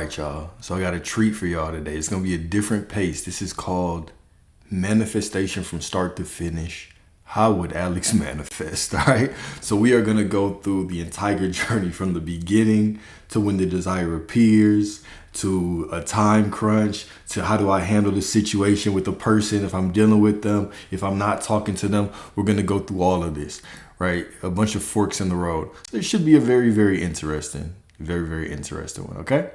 right, y'all. So I got a treat for y'all today. It's going to be a different pace. This is called manifestation from start to finish. How would Alex manifest? All right. So we are going to go through the entire journey from the beginning to when the desire appears, to a time crunch, to how do I handle the situation with the person if I'm dealing with them, if I'm not talking to them. We're going to go through all of this, right? A bunch of forks in the road. It should be a very interesting one. Okay.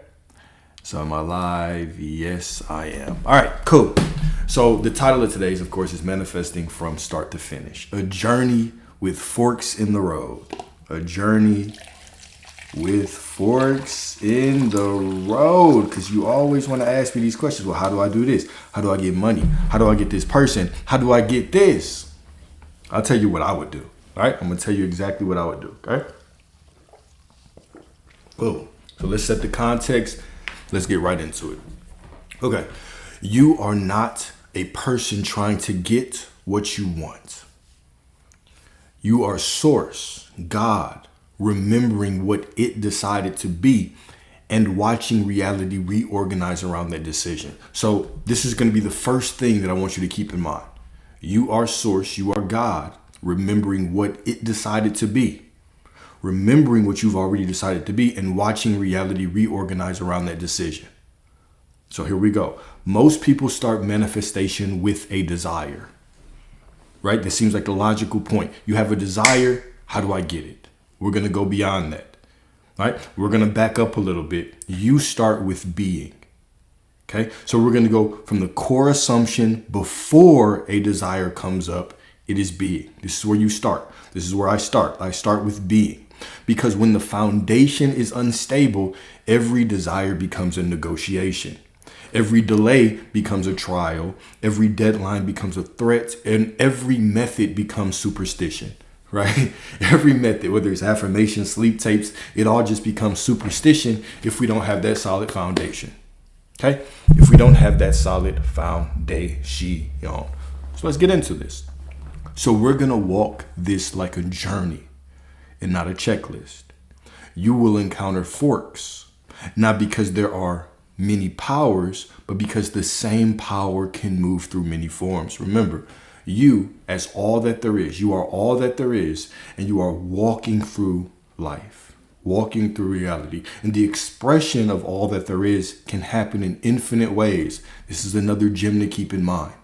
So am I live? Yes, I am. All right, cool. So the title of today's, of course, is Manifesting from Start to Finish. A journey with forks in the road. A journey with forks in the road. Because you always want to ask me these questions. Well, how do I do this? How do I get money? How do I get this person? How do I get this? I'll tell you what I would do. All right, I'm going to tell you exactly what I would do. Okay. Cool. So let's set the context. Let's get right into it. Okay. You are not a person trying to get what you want. You are source, God, remembering what it decided to be and watching reality reorganize around that decision. So this is going to be the first thing that I want you to keep in mind. You are source, you are God, remembering what it decided to be. Remembering what you've already decided to be and watching reality reorganize around that decision. So here we go. Most people start manifestation with a desire, right? That seems like the logical point. You have a desire. How do I get it? We're going to go beyond that, right? We're going to back up a little bit. You start with being. Okay. So we're going to go from the core assumption before a desire comes up. It is being. This is where you start. This is where I start. I start with being. Because when the foundation is unstable, every desire becomes a negotiation. Every delay becomes a trial. Every deadline becomes a threat. And every method becomes superstition, right? Every method, whether it's affirmation, sleep tapes, it all just becomes superstition if we don't have that solid foundation. Okay? If we don't have that solid foundation. So let's get into this. So we're going to walk this like a journey and not a checklist. You will encounter forks, not because there are many powers, but because the same power can move through many forms. Remember, you as all that there is, you are all that there is, and you are walking through life, walking through reality. And the expression of all that there is can happen in infinite ways. This is another gem to keep in mind.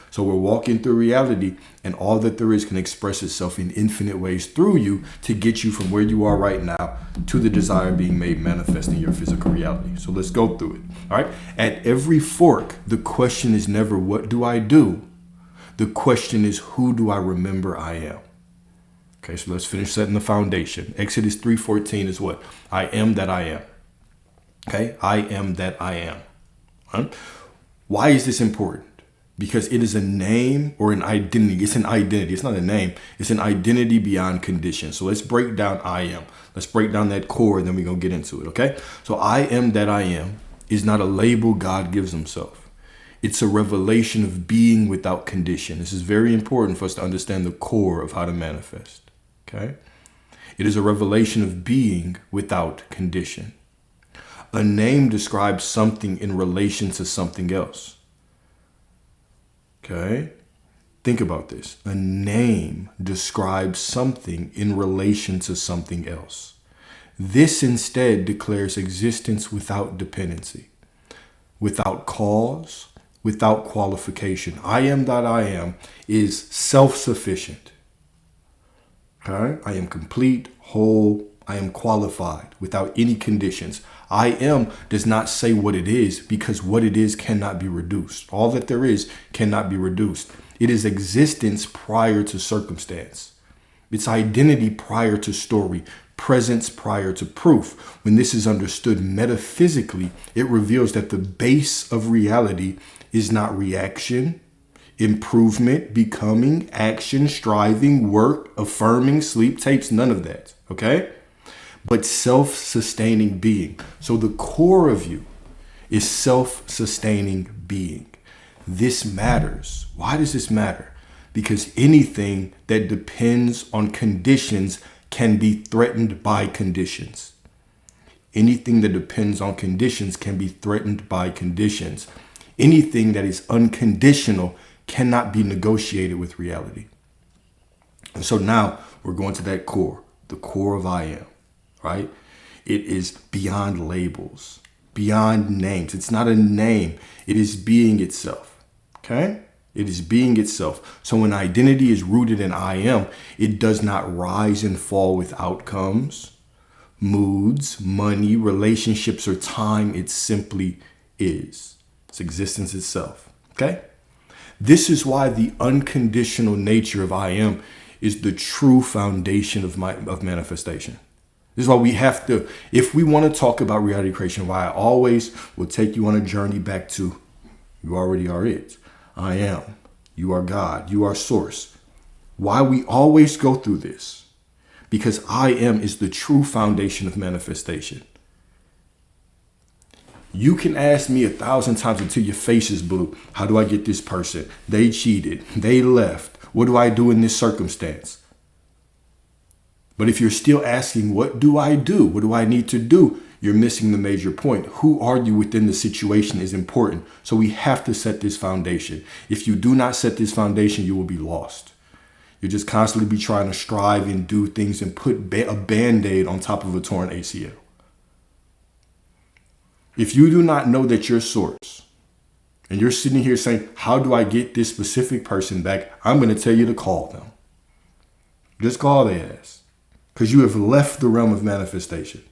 So we're walking through reality, and all that there is can express itself in infinite ways through you to get you from where you are right now to the desire being made manifest in your physical reality. So let's go through it. All right. At every fork, the question is never, what do I do? The question is, who do I remember I am? Okay. So let's finish setting the foundation. Exodus 3:14 is what? I am that I am. Okay. I am that I am. All right? Why is this important? Because it is a name or an identity. It's an identity. It's not a name. It's an identity beyond condition. So let's break down I am. Let's break down that core and then we're going to get into it. Okay. So I am that I am is not a label God gives himself. It's a revelation of being without condition. This is very important for us to understand the core of how to manifest. Okay. It is a revelation of being without condition. A name describes something in relation to something else. Okay, think about this. A name describes something in relation to something else. This instead declares existence without dependency, without cause, without qualification. I am that I am is self-sufficient. Okay, I am complete, whole, I am qualified without any conditions. I am does not say what it is because what it is cannot be reduced. All that there is cannot be reduced. It is existence prior to circumstance. It's identity prior to story, presence prior to proof. When this is understood metaphysically, it reveals that the base of reality is not reaction, improvement, becoming, action, striving, work, affirming, sleep tapes, none of that. Okay? But self-sustaining being. So the core of you is self-sustaining being. This matters. Why does this matter? Because anything that depends on conditions can be threatened by conditions. Anything that depends on conditions can be threatened by conditions. Anything that is unconditional cannot be negotiated with reality. And so now we're going to that core, the core of I am, right? It is beyond labels, beyond names. It's not a name. It is being itself, okay? It is being itself. So when identity is rooted in I am, it does not rise and fall with outcomes, moods, money, relationships, or time. It simply is. It's existence itself, okay? This is why the unconditional nature of I am is the true foundation of manifestation. This is why we have to, if we want to talk about reality creation, why I always will take you on a journey back to you already are it. I am. You are God. You are source. Why we always go through this? Because I am is the true foundation of manifestation. You can ask me 1,000 times until your face is blue. How do I get this person? They cheated. They left. What do I do in this circumstance? But if you're still asking, what do I do? What do I need to do? You're missing the major point. Who are you within the situation is important. So we have to set this foundation. If you do not set this foundation, you will be lost. You'll just constantly be trying to strive and do things and put a Band-Aid on top of a torn ACL. If you do not know that you're source, and you're sitting here saying, how do I get this specific person back? I'm going to tell you to call them. Just call their ass. Because you have left the realm of manifestation.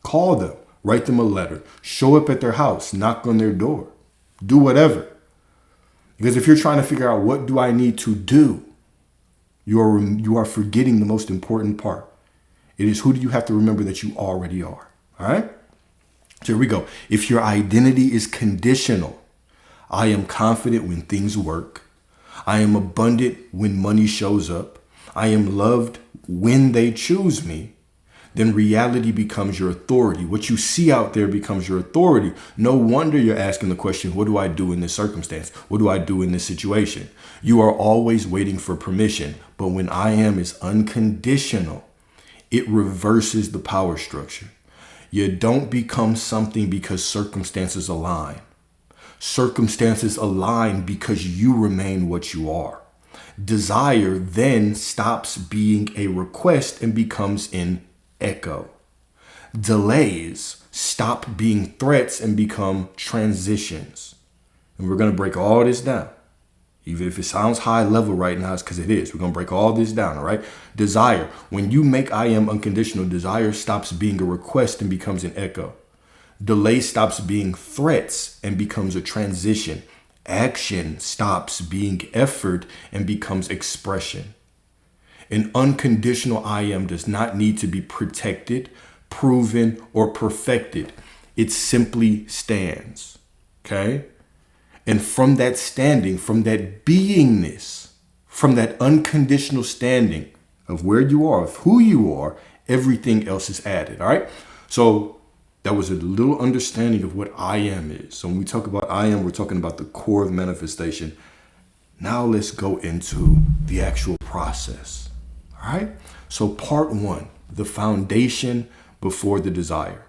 Call them. Write them a letter. Show up at their house. Knock on their door. Do whatever. Because if you're trying to figure out what do I need to do, you are forgetting the most important part. It is who do you have to remember that you already are. All right? So here we go. If your identity is conditional, I am confident when things work. I am abundant when money shows up. I am loved when they choose me. Then reality becomes your authority. What you see out there becomes your authority. No wonder you're asking the question, what do I do in this circumstance? What do I do in this situation? You are always waiting for permission. But when I am is unconditional, it reverses the power structure. You don't become something because circumstances align. Circumstances align because you remain what you are. Desire then stops being a request and becomes an echo. Delays stop being threats and become transitions. And we're going to break all this down. Even if it sounds high level right now, it's because it is. We're going to break all this down, all right? Desire. When you make I am unconditional, desire stops being a request and becomes an echo. Delay stops being threats and becomes a transition. Action stops being effort and becomes expression. An unconditional I am does not need to be protected, proven, or perfected. It simply stands, okay? And from that standing, from that beingness, from that unconditional standing of where you are, of who you are, everything else is added, all right? So that was a little understanding of what I am is. So when we talk about I am, we're talking about the core of manifestation. Now let's go into the actual process, all right? So part one, the foundation before the desire.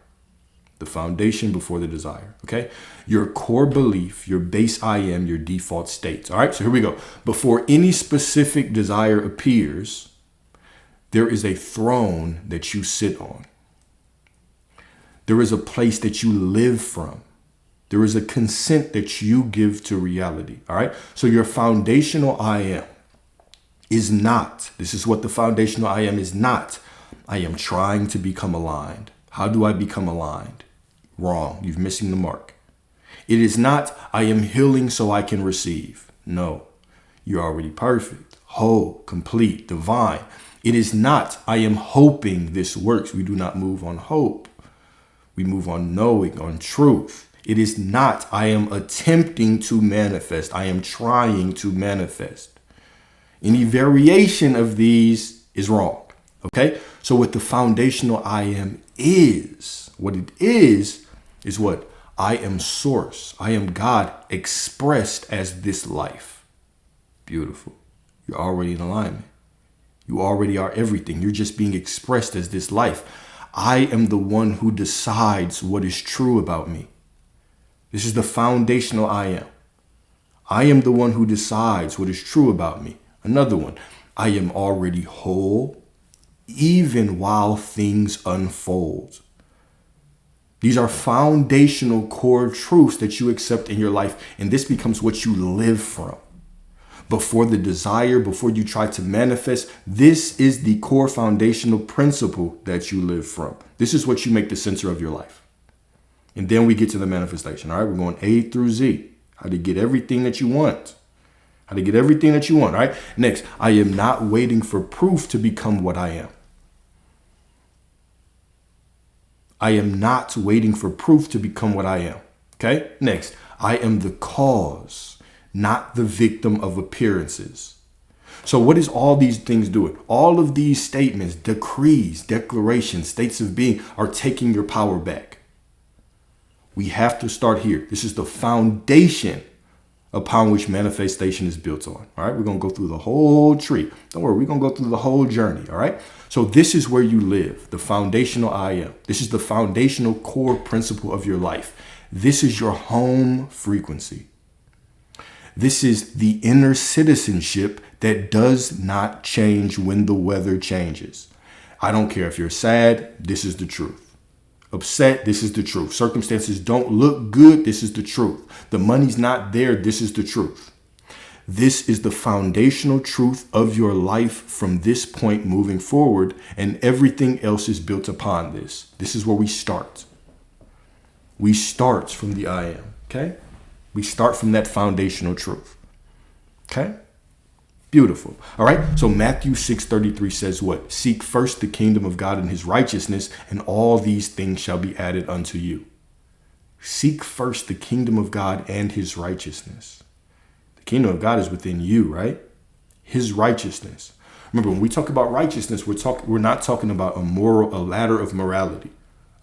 The foundation before the desire, okay? Your core belief, your base I am, your default states. All right, so here we go. Before any specific desire appears, there is a throne that you sit on. There is a place that you live from. There is a consent that you give to reality, all right? So your foundational I am is not, this is what the foundational I am is not, I am trying to become aligned. How do I become aligned? Wrong. You're missing the mark. It is not, I am healing so I can receive. No, you're already perfect, whole, complete, divine. It is not, I am hoping this works. We do not move on hope. We move on knowing, on truth. It is not, I am attempting to manifest. I am trying to manifest. Any variation of these is wrong. Okay? So what the foundational I am is, what it is what? I am source. I am God expressed as this life. Beautiful. You're already in alignment. You already are everything. You're just being expressed as this life. I am the one who decides what is true about me. This is the foundational I am. I am the one who decides what is true about me. Another one, I am already whole, even while things unfold. These are foundational core truths that you accept in your life, and this becomes what you live from. Before the desire, before you try to manifest, this is the core foundational principle that you live from. This is what you make the center of your life. And then we get to the manifestation. All right, we're going A through Z. How to get everything that you want. How to get everything that you want. All right, next, I am not waiting for proof to become what I am. I am not waiting for proof to become what I am. Okay, next, I am the cause, not the victim of appearances. So what is all these things doing? All of these statements, decrees, declarations, states of being are taking your power back. We have to start here. This is the foundation upon which manifestation is built on. All right, we're going to go through the whole tree. Don't worry, we're going to go through the whole journey. All right, so this is where you live, the foundational I am. This is the foundational core principle of your life. This is your home frequency. This is the inner citizenship that does not change when the weather changes. I don't care if you're sad, this is the truth. Upset, this is the truth. Circumstances don't look good, this is the truth. The money's not there, this is the truth. This is the foundational truth of your life from this point moving forward, and everything else is built upon this. This is where we start. We start from the I am, okay? We start from that foundational truth, okay? Beautiful. All right. So Matthew 6:33 says what? Seek first the kingdom of God and his righteousness, and all these things shall be added unto you. Seek first the kingdom of God and his righteousness. The kingdom of God is within you, right? His righteousness. Remember, when we talk about righteousness, we're not talking about a ladder of morality,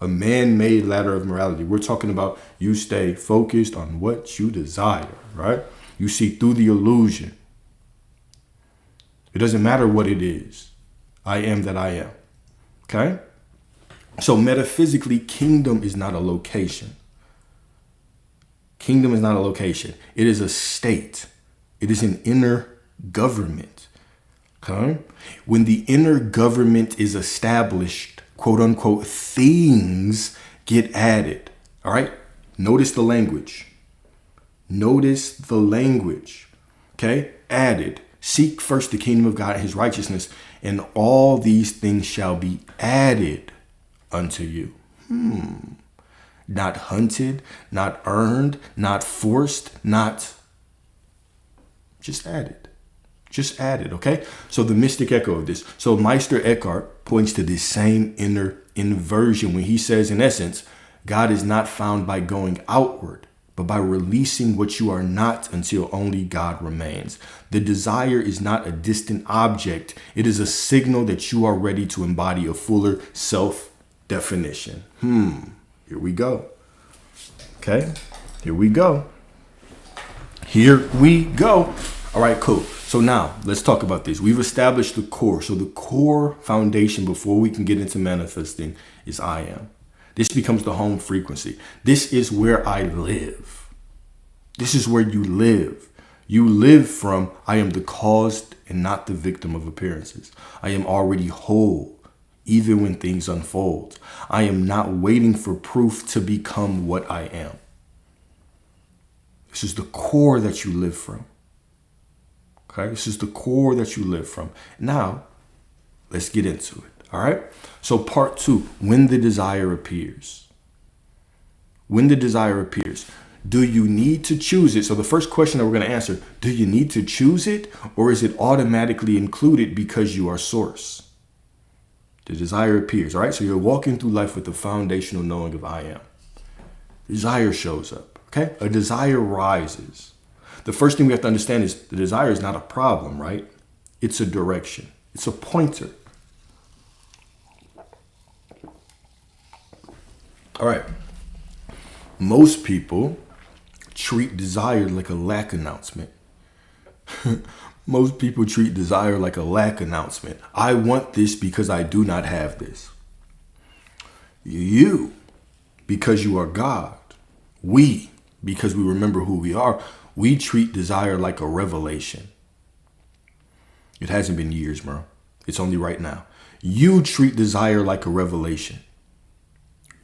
a man-made ladder of morality. We're talking about you stay focused on what you desire, right? You see through the illusion. It doesn't matter what it is. I am that I am. Okay? So metaphysically, kingdom is not a location. Kingdom is not a location. It is a state. It is an inner government. Okay? When the inner government is established, quote unquote, things get added. All right? Notice the language. Notice the language. Okay? Added. Seek first the kingdom of God and his righteousness, and all these things shall be added unto you. Not hunted, not earned, not forced, not just added. Just added, okay? So the mystic echo of this. So Meister Eckhart points to this same inner inversion when he says, in essence, God is not found by going outward, but by releasing what you are not until only God remains. The desire is not a distant object. It is a signal that you are ready to embody a fuller self-definition. Here we go. Okay, here we go. Here we go. All right, cool. So now let's talk about this. We've established the core. So the core foundation before we can get into manifesting is I am. This becomes the home frequency. This is where I live. This is where you live. You live from, I am the cause and not the victim of appearances. I am already whole, even when things unfold. I am not waiting for proof to become what I am. This is the core that you live from. Okay, this is the core that you live from. Now, let's get into it. All right. So part 2, when the desire appears. When the desire appears, do you need to choose it? So the first question that we're going to answer, do you need to choose it, or is it automatically included because you are source? The desire appears. All right. So you're walking through life with the foundational knowing of I am. Desire shows up. Okay. A desire rises. The first thing we have to understand is the desire is not a problem, right? It's a direction. It's a pointer. All right. Most people treat desire like a lack announcement. Most people treat desire like a lack announcement. I want this because I do not have this. You, because you are God. We, because we remember who we are, we treat desire like a revelation. It hasn't been years, bro. It's only right now. You treat desire like a revelation.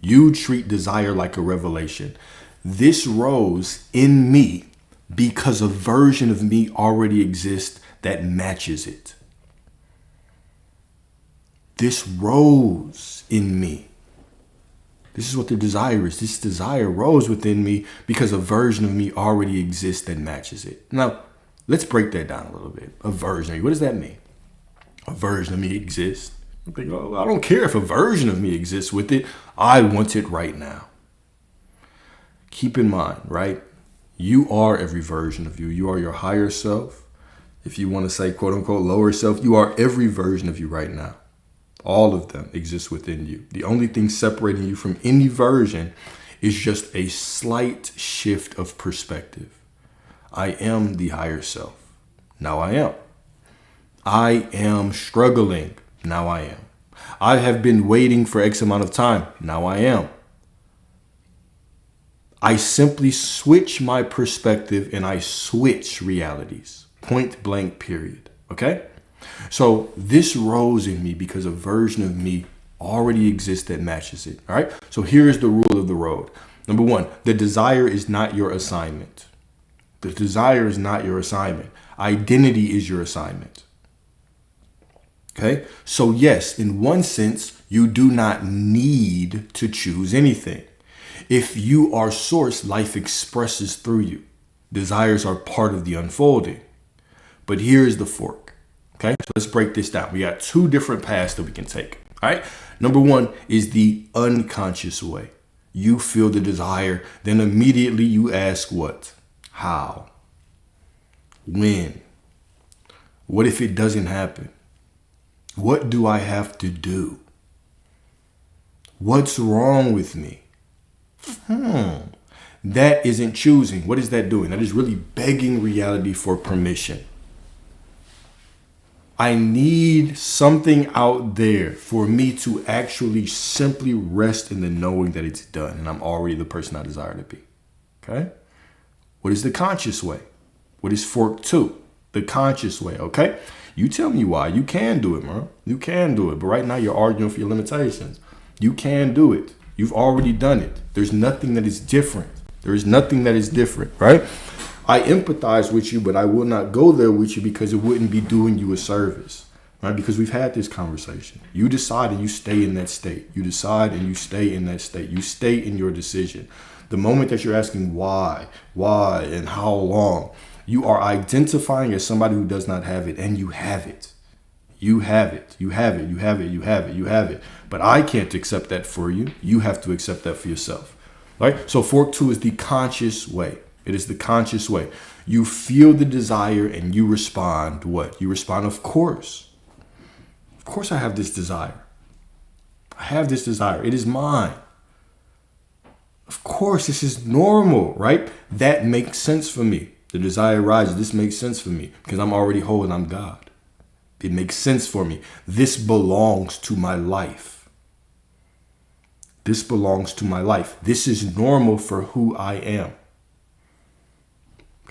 You treat desire like a revelation. This rose in me because a version of me already exists that matches it. This rose in me. This is what the desire is. This desire rose within me because a version of me already exists that matches it. Now, let's break that down a little bit. A version of me. What does that mean? A version of me exists. I think, oh, I don't care if a version of me exists with it. I want it right now. Keep in mind, right? You are every version of you. You are your higher self. If you want to say, quote unquote, lower self, you are every version of you right now. All of them exist within you. The only thing separating you from any version is just a slight shift of perspective. I am the higher self. Now I am. I am struggling. Now I am. I have been waiting for X amount of time. Now I am. I simply switch my perspective and I switch realities. Point blank, period. Okay? So this rose in me because a version of me already exists that matches it. All right. So here is the rule of the road. Number one, the desire is not your assignment. The desire is not your assignment. Identity is your assignment. Okay. So yes, in one sense, you do not need to choose anything. If you are source, life expresses through you. Desires are part of the unfolding. But here's the fork. Okay, so let's break this down. We got two different paths that we can take. All right. Number one is the unconscious way. You feel the desire, then immediately you ask what? How? When? What if it doesn't happen? What do I have to do? What's wrong with me? That isn't choosing. What is that doing? That is really begging reality for permission. I need something out there for me to actually simply rest in the knowing that it's done and I'm already the person I desire to be. Okay? What is the conscious way? What is fork two? The conscious way. Okay? You tell me why. You can do it, man. You can do it. But right now you're arguing for your limitations. You can do it. You've already done it. There's nothing that is different. There is nothing that is different, right? I empathize with you, but I will not go there with you because it wouldn't be doing you a service, right? Because we've had this conversation. You decide and you stay in that state. You decide and you stay in that state. You stay in your decision. The moment that you're asking why, and how long, you are identifying as somebody who does not have it, and you have it. You have it. You have it. You have it. You have it. You have it. But I can't accept that for you. You have to accept that for yourself, right? So fork two is the conscious way. It is the conscious way. You feel the desire and you respond what? You respond, of course. Of course I have this desire. I have this desire. It is mine. Of course, this is normal, right? That makes sense for me. The desire arises. This makes sense for me because I'm already whole and I'm God. It makes sense for me. This belongs to my life. This belongs to my life. This is normal for who I am.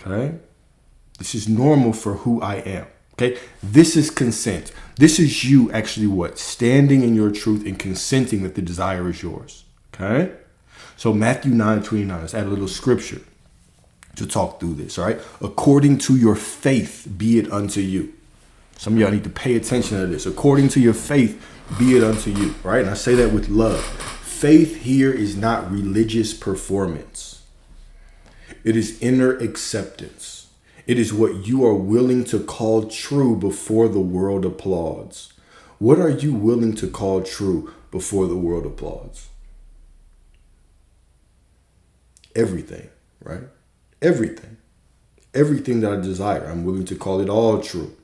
Okay? This is normal for who I am. Okay? This is consent. This is you actually what? Standing in your truth and consenting that the desire is yours. Okay? So Matthew 9:29. Let's add a little scripture to talk through this. All right? According to your faith, be it unto you. Some of y'all need to pay attention to this. According to your faith, be it unto you. Right? And I say that with love. Faith here is not religious performance. It is inner acceptance. It is what you are willing to call true before the world applauds. What are you willing to call true before the world applauds? Everything, right? Everything. Everything that I desire, I'm willing to call it all true.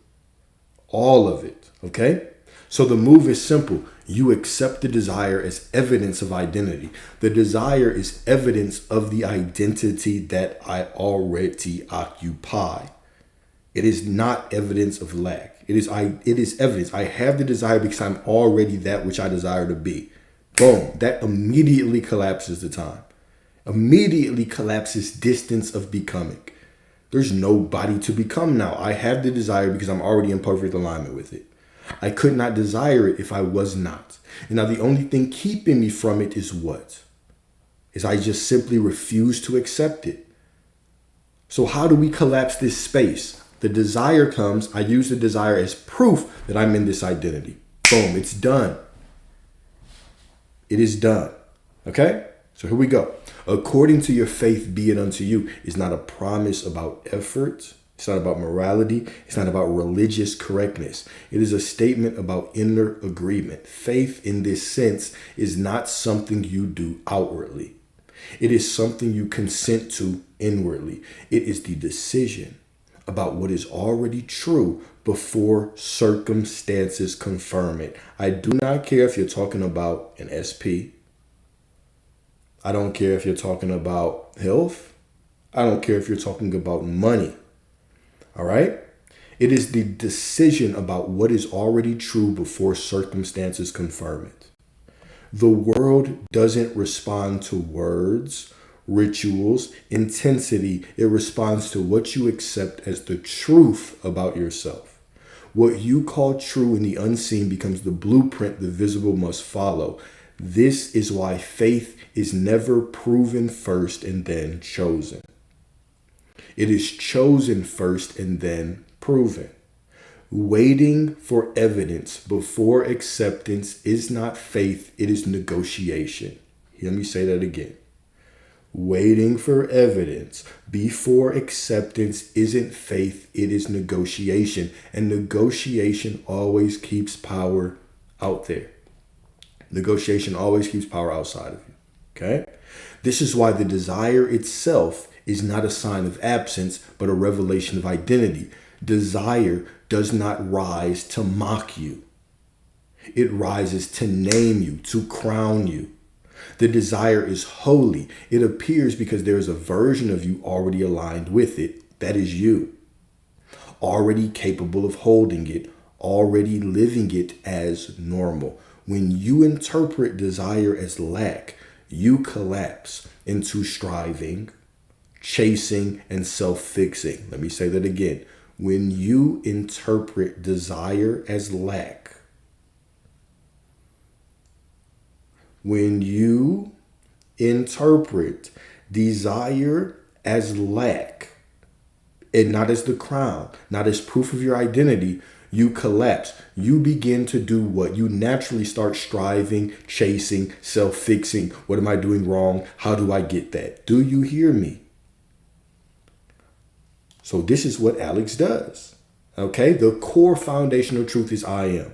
All of it, okay? So the move is simple. You accept the desire as evidence of identity. The desire is evidence of the identity that I already occupy. It is not evidence of lack. It is evidence. I have the desire because I'm already that which I desire to be. Boom. That immediately collapses the time. Immediately collapses distance of becoming. There's nobody to become now. I have the desire because I'm already in perfect alignment with it. I could not desire it if I was not. And now the only thing keeping me from it is what? Is I just simply refuse to accept it. So how do we collapse this space? The desire comes. I use the desire as proof that I'm in this identity. Boom, it's done. It is done. Okay? So here we go. According to your faith, be it unto you is not a promise about effort. It's not about morality. It's not about religious correctness. It is a statement about inner agreement. Faith in this sense is not something you do outwardly. It is something you consent to inwardly. It is the decision about what is already true before circumstances confirm it. I do not care if you're talking about an SP. I don't care if you're talking about health. I don't care if you're talking about money. All right? It is the decision about what is already true before circumstances confirm it. The world doesn't respond to words, rituals, intensity. It responds to what you accept as the truth about yourself. What you call true in the unseen becomes the blueprint the visible must follow. This is why faith is never proven first and then chosen. It is chosen first and then proven. Waiting for evidence before acceptance is not faith, it is negotiation. Let me say that again. Waiting for evidence before acceptance isn't faith, it is negotiation. And negotiation always keeps power out there. Negotiation always keeps power outside of you. Okay? This is why the desire itself is not a sign of absence, but a revelation of identity. Desire does not rise to mock you. It rises to name you, to crown you. The desire is holy. It appears because there is a version of you already aligned with it. That is you. Already capable of holding it, already living it as normal. When you interpret desire as lack, you collapse into striving, chasing, and self-fixing. Let me say that again. When you interpret desire as lack, when you interpret desire as lack, and not as the crown, not as proof of your identity, you collapse. You begin to do what? You naturally start striving, chasing, self-fixing. What am I doing wrong? How do I get that? Do you hear me? So this is what Alex does. Okay? The core foundational truth is I am.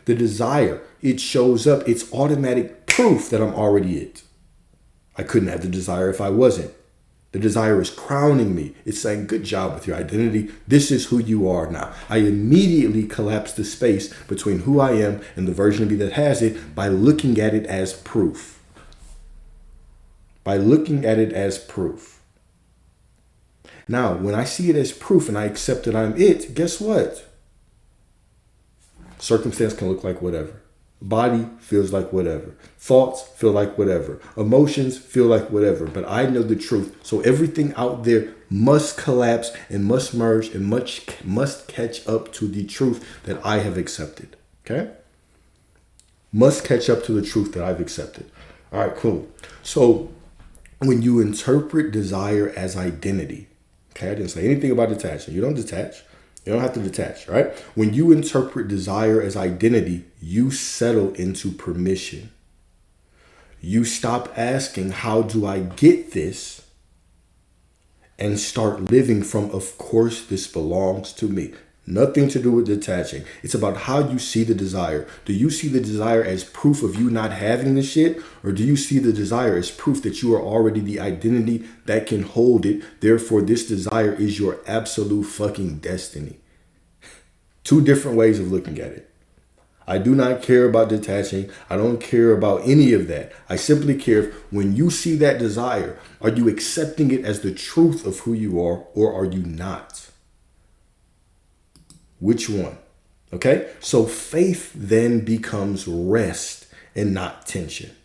The desire, it shows up. It's automatic proof that I'm already it. I couldn't have the desire if I wasn't. The desire is crowning me. It's saying, good job with your identity. This is who you are now. I immediately collapse the space between who I am and the version of me that has it by looking at it as proof. By looking at it as proof. Now, when I see it as proof and I accept that I'm it, guess what? Circumstance can look like whatever. Body feels like whatever. Thoughts feel like whatever. Emotions feel like whatever. But I know the truth. So everything out there must collapse and must merge and must catch up to the truth that I have accepted. Okay? Must catch up to the truth that I've accepted. All right, cool. So when you interpret desire as identity, okay, I didn't say anything about detaching. You don't detach. You don't have to detach, right? When you interpret desire as identity, you settle into permission. You stop asking, how do I get this? And start living from, of course, this belongs to me. Nothing to do with detaching. It's about how you see the desire. Do you see the desire as proof of you not having the shit? Or do you see the desire as proof that you are already the identity that can hold it? Therefore, this desire is your absolute fucking destiny. Two different ways of looking at it. I do not care about detaching. I don't care about any of that. I simply care if when you see that desire, are you accepting it as the truth of who you are or are you not? Which one? Okay? So faith then becomes rest and not tension.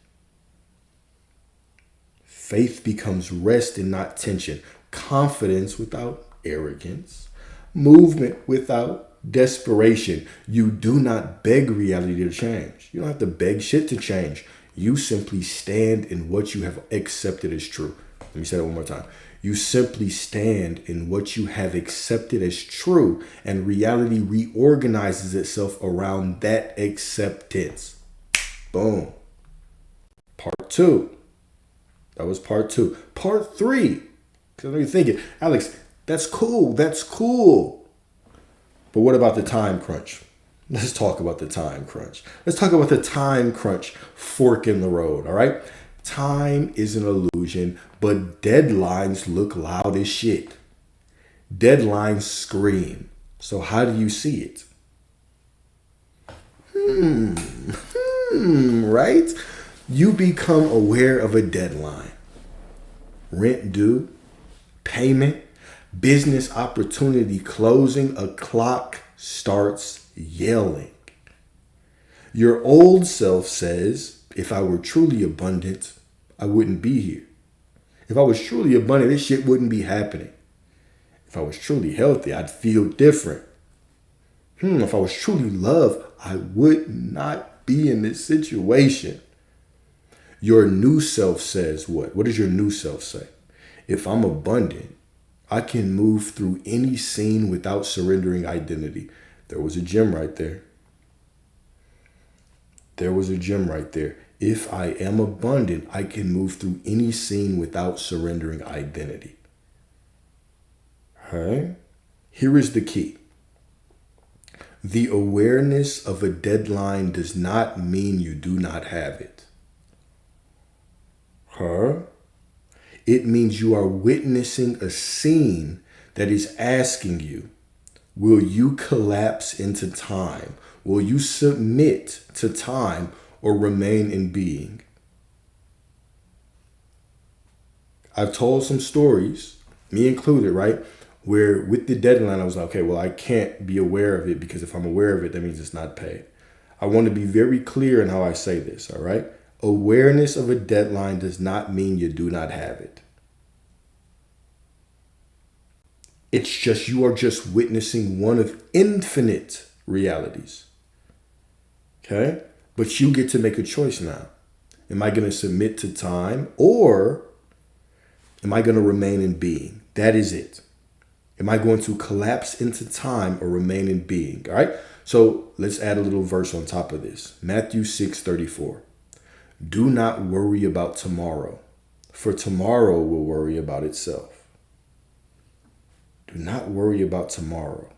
Faith becomes rest and not tension. Confidence without arrogance. Movement without desperation. You do not beg reality to change. You don't have to beg shit to change. You simply stand in what you have accepted as true. Let me say that one more time. You simply stand in what you have accepted as true, and reality reorganizes itself around that acceptance. Boom. Part 2. That was part 2. Part 3. Because I know you're thinking, Alex, that's cool. That's cool. But what about the time crunch? Let's talk about the time crunch. Let's talk about the time crunch fork in the road, all right? Time is an illusion, but deadlines look loud as shit. Deadlines scream. So how do you see it? Right? You become aware of a deadline. Rent due, payment, business opportunity closing, a clock starts yelling. Your old self says, if I were truly abundant, I wouldn't be here. If I was truly abundant, this shit wouldn't be happening. If I was truly healthy, I'd feel different. If I was truly loved, I would not be in this situation. Your new self says what? What does your new self say? If I'm abundant, I can move through any scene without surrendering identity. There was a gem right there. There was a gem right there. If I am abundant, I can move through any scene without surrendering identity. All right? Here is the key. The awareness of a deadline does not mean you do not have it. It means you are witnessing a scene that is asking you, will you collapse into time? Will you submit to time or remain in being? I've told some stories, me included, right? Where with the deadline, I was like, okay, well, I can't be aware of it because if I'm aware of it, that means it's not paid. I want to be very clear in how I say this, all right? Awareness of a deadline does not mean you do not have it. It's just you are just witnessing one of infinite realities. Okay? But you get to make a choice now. Am I going to submit to time or am I going to remain in being? That is it. Am I going to collapse into time or remain in being? All right? So let's add a little verse on top of this. Matthew 6:34. Do not worry about tomorrow, for tomorrow will worry about itself. Do not worry about tomorrow,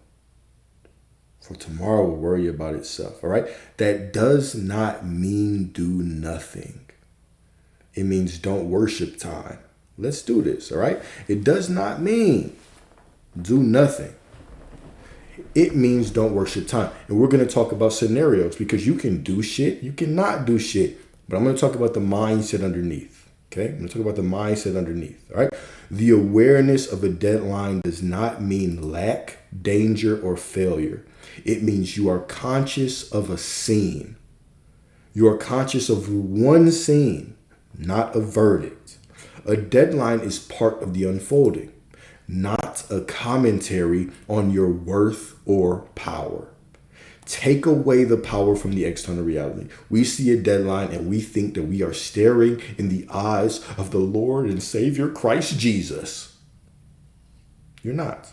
for tomorrow will worry about itself. All right? That does not mean do nothing. It means don't worship time. Let's do this. All right? It does not mean do nothing. It means don't worship time. And we're going to talk about scenarios because you can do shit, you cannot do shit. But I'm going to talk about the mindset underneath. Okay? I'm going to talk about the mindset underneath. All right? The awareness of a deadline does not mean lack, danger, or failure. It means you are conscious of a scene. You are conscious of one scene, not a verdict. A deadline is part of the unfolding, not a commentary on your worth or power. Take away the power from the external reality. We see a deadline and we think that we are staring in the eyes of the Lord and Savior Christ Jesus. You're not.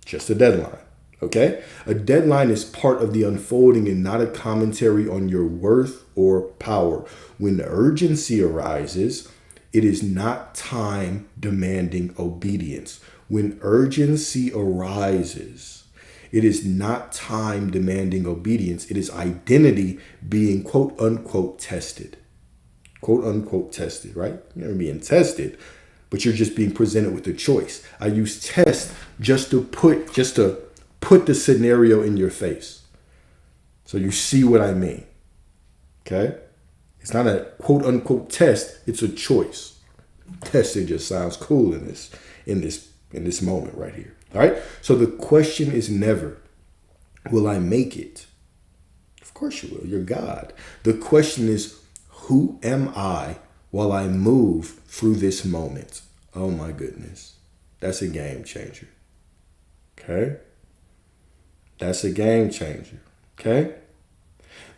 Just a deadline. Okay? A deadline is part of the unfolding and not a commentary on your worth or power. When the urgency arises, it is not time demanding obedience. When urgency arises, it is not time demanding obedience. It is identity being quote unquote tested. Quote unquote tested, right? You're never being tested, but you're just being presented with a choice. I use test just to put the scenario in your face. So you see what I mean. Okay? It's not a quote unquote test, it's a choice. Testing just sounds cool in this moment right here. All right. So the question is never, will I make it? Of course you will. You're God. The question is, who am I while I move through this moment. Oh my goodness. That's a game changer. Okay? That's a game changer. Okay?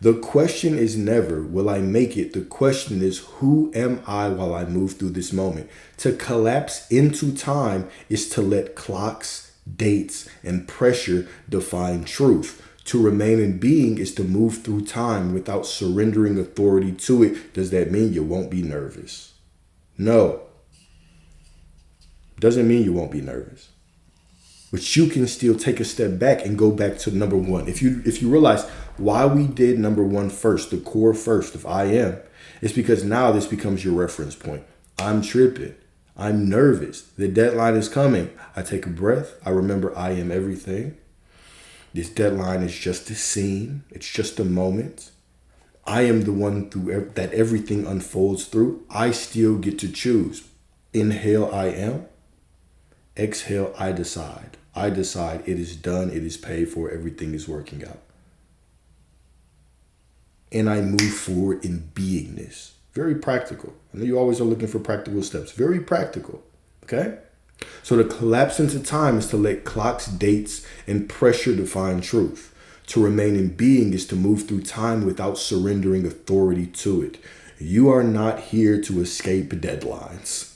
The question is never, will I make it? The question is, who am I while I move through this moment? To collapse into time is to let clocks, dates, and pressure define truth. To remain in being is to move through time without surrendering authority to it. Does that mean you won't be nervous? No. Doesn't mean you won't be nervous. But you can still take a step back and go back to number one. If you realize why we did number one first, the core first of I am, it's because now this becomes your reference point. I'm tripping. I'm nervous. The deadline is coming. I take a breath. I remember I am everything. This deadline is just a scene. It's just a moment. I am the one through that everything unfolds through. I still get to choose. Inhale, I am. Exhale, I decide. I decide it is done. It is paid for. Everything is working out. And I move forward in beingness. Very practical. I know you always are looking for practical steps. Very practical. Okay? So to collapse into time is to let clocks, dates, and pressure define truth. To remain in being is to move through time without surrendering authority to it. You are not here to escape deadlines.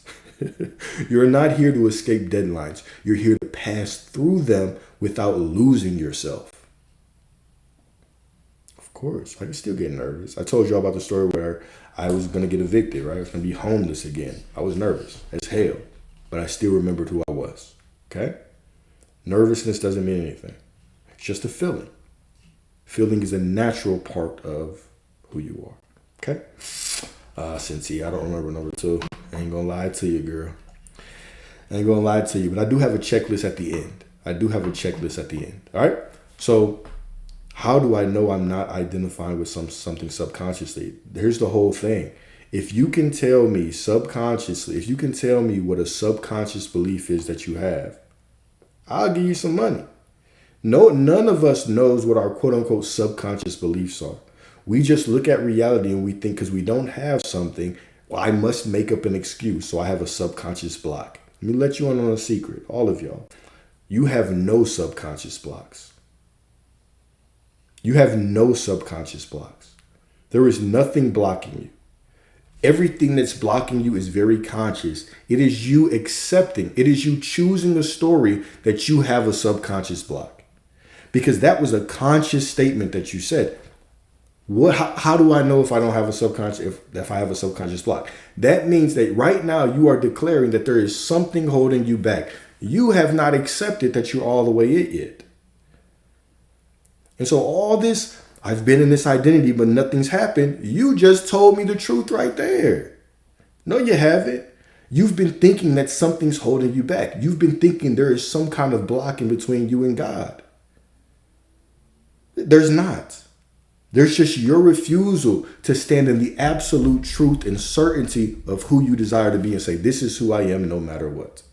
You're not here to escape deadlines. You're here to pass through them without losing yourself. Of course, I can still get nervous. I told you all about the story where I was going to get evicted, right? I was going to be homeless again. I was nervous as hell, but I still remembered who I was. Okay? Nervousness doesn't mean anything. It's just a feeling. Feeling is a natural part of who you are. Okay? Cincy, I don't remember number two. I ain't gonna lie to you, girl. I ain't gonna lie to you, but I do have a checklist at the end. All right? So how do I know I'm not identifying with something subconsciously? Here's the whole thing. If you can tell me subconsciously, if you can tell me what a subconscious belief is that you have, I'll give you some money. No, none of us knows what our quote unquote subconscious beliefs are. We just look at reality and we think because we don't have something, well, I must make up an excuse. So I have a subconscious block. Let me let you in on a secret, all of y'all. You have no subconscious blocks. You have no subconscious blocks. There is nothing blocking you. Everything that's blocking you is very conscious. It is you accepting. It is you choosing a story that you have a subconscious block. Because that was a conscious statement that you said. How do I know if I don't have a subconscious, if I have a subconscious block? That means that right now you are declaring that there is something holding you back. You have not accepted that you're all the way it yet. And so all this, I've been in this identity, but nothing's happened. You just told me the truth right there. No, you haven't. You've been thinking that something's holding you back. You've been thinking there is some kind of block in between you and God. There's not. There's just your refusal to stand in the absolute truth and certainty of who you desire to be and say, this is who I am no matter what.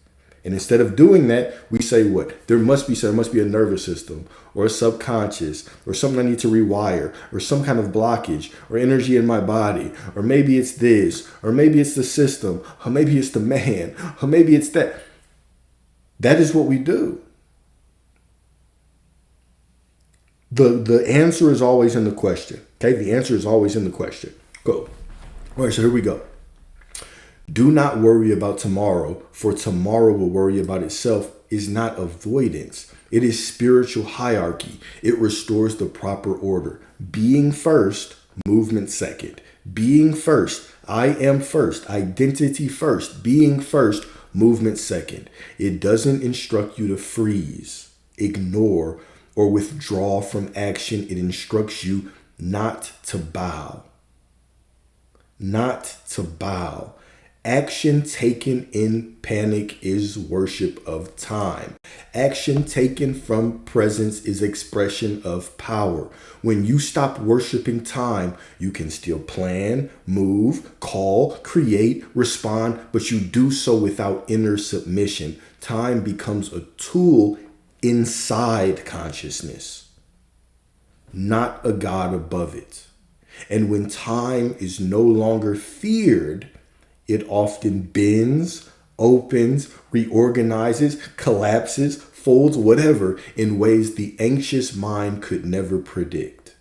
And instead of doing that, we say what? There must be a nervous system or a subconscious or something I need to rewire or some kind of blockage or energy in my body. Or maybe it's this, or maybe it's the system, or maybe it's the man, or maybe it's that. That is what we do. The answer is always in the question. Okay, the answer is always in the question. Go. All right, so here we go. Do not worry about tomorrow, for tomorrow will worry about itself is not avoidance. It is spiritual hierarchy. It restores the proper order. Being first, movement second. Being first, I am first. Identity first. Being first, movement second. It doesn't instruct you to freeze, ignore, or withdraw from action. It instructs you not to bow. Not to bow. Action taken in panic is worship of time. Action taken from presence is expression of power. When you stop worshiping time, you can still plan, move, call, create, respond, but you do so without inner submission. Time becomes a tool inside consciousness, not a God above it. And when time is no longer feared, It often bends, opens, reorganizes, collapses, folds, whatever, in ways the anxious mind could never predict.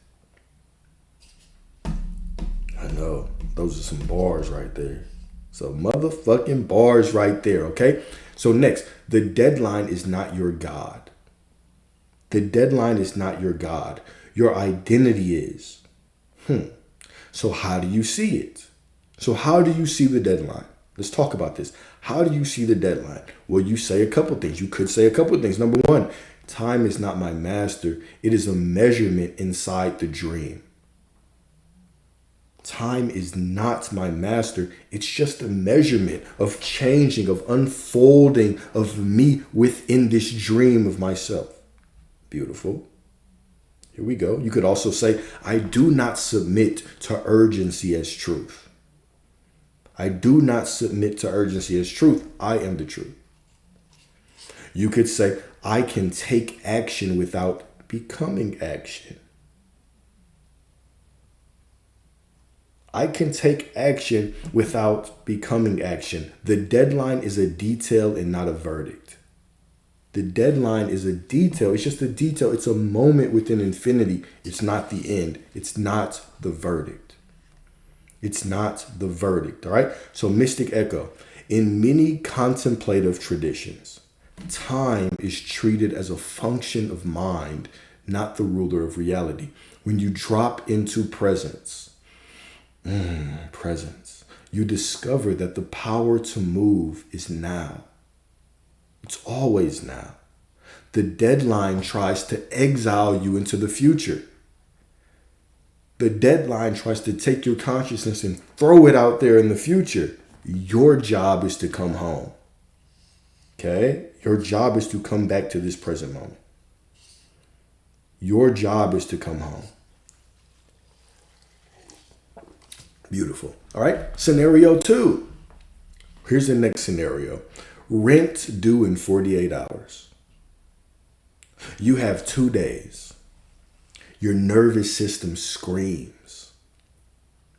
I know, those are some bars right there. So motherfucking bars right there, okay? So next, the deadline is not your God. The deadline is not your God. Your identity is. So how do you see it? So how do you see the deadline? Let's talk about this. How do you see the deadline? Well, you say a couple things. You could say a couple things. Number one, time is not my master. It is a measurement inside the dream. Time is not my master. It's just a measurement of changing, of unfolding of me within this dream of myself. Beautiful. Here we go. You could also say, I do not submit to urgency as truth. I do not submit to urgency as truth. I am the truth. You could say, I can take action without becoming action. I can take action without becoming action. The deadline is a detail and not a verdict. The deadline is a detail. It's just a detail. It's a moment within infinity. It's not the end. It's not the verdict. It's not the verdict. All right. So Mystic Echo, in many contemplative traditions, time is treated as a function of mind, not the ruler of reality. When you drop into presence, you discover that the power to move is now. It's always now. The deadline tries to exile you into the future. The deadline tries to take your consciousness and throw it out there in the future. Your job is to come home. Okay? Your job is to come back to this present moment. Your job is to come home. Beautiful. All right. Scenario 2. Here's the next scenario. Rent due in 48 hours. You have 2 days. Your nervous system screams.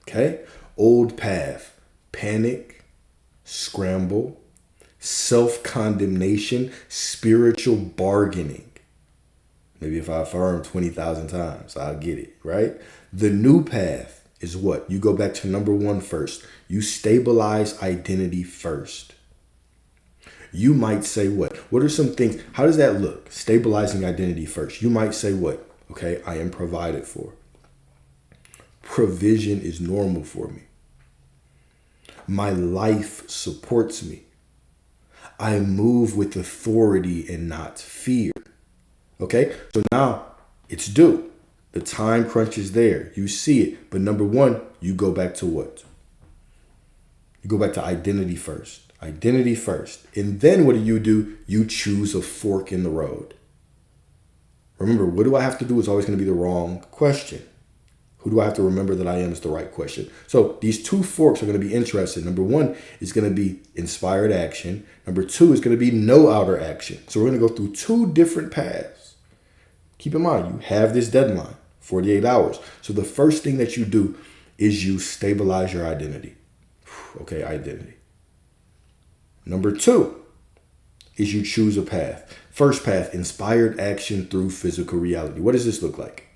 Okay? Old path. Panic. Scramble. Self-condemnation. Spiritual bargaining. Maybe if I affirm 20,000 times, I'll get it, right? The new path is what? You go back to number 1 first. You stabilize identity first. You might say what? What are some things? How does that look? Stabilizing identity first. You might say what? Okay, I am provided for. Provision is normal for me. My life supports me. I move with authority and not fear. Okay, so now it's due. The time crunch is there. You see it. But number 1, you go back to what? You go back to identity first. Identity first. And then what do? You choose a fork in the road. Remember, what do I have to do is always going to be the wrong question. Who do I have to remember that I am is the right question. So these 2 forks are going to be interesting. Number 1 is going to be inspired action. Number 2 is going to be no outer action. So we're going to go through 2 different paths. Keep in mind, you have this deadline, 48 hours. So the first thing that you do is you stabilize your identity. Okay, identity. Number 2 is you choose a path. First path, inspired action through physical reality. What does this look like?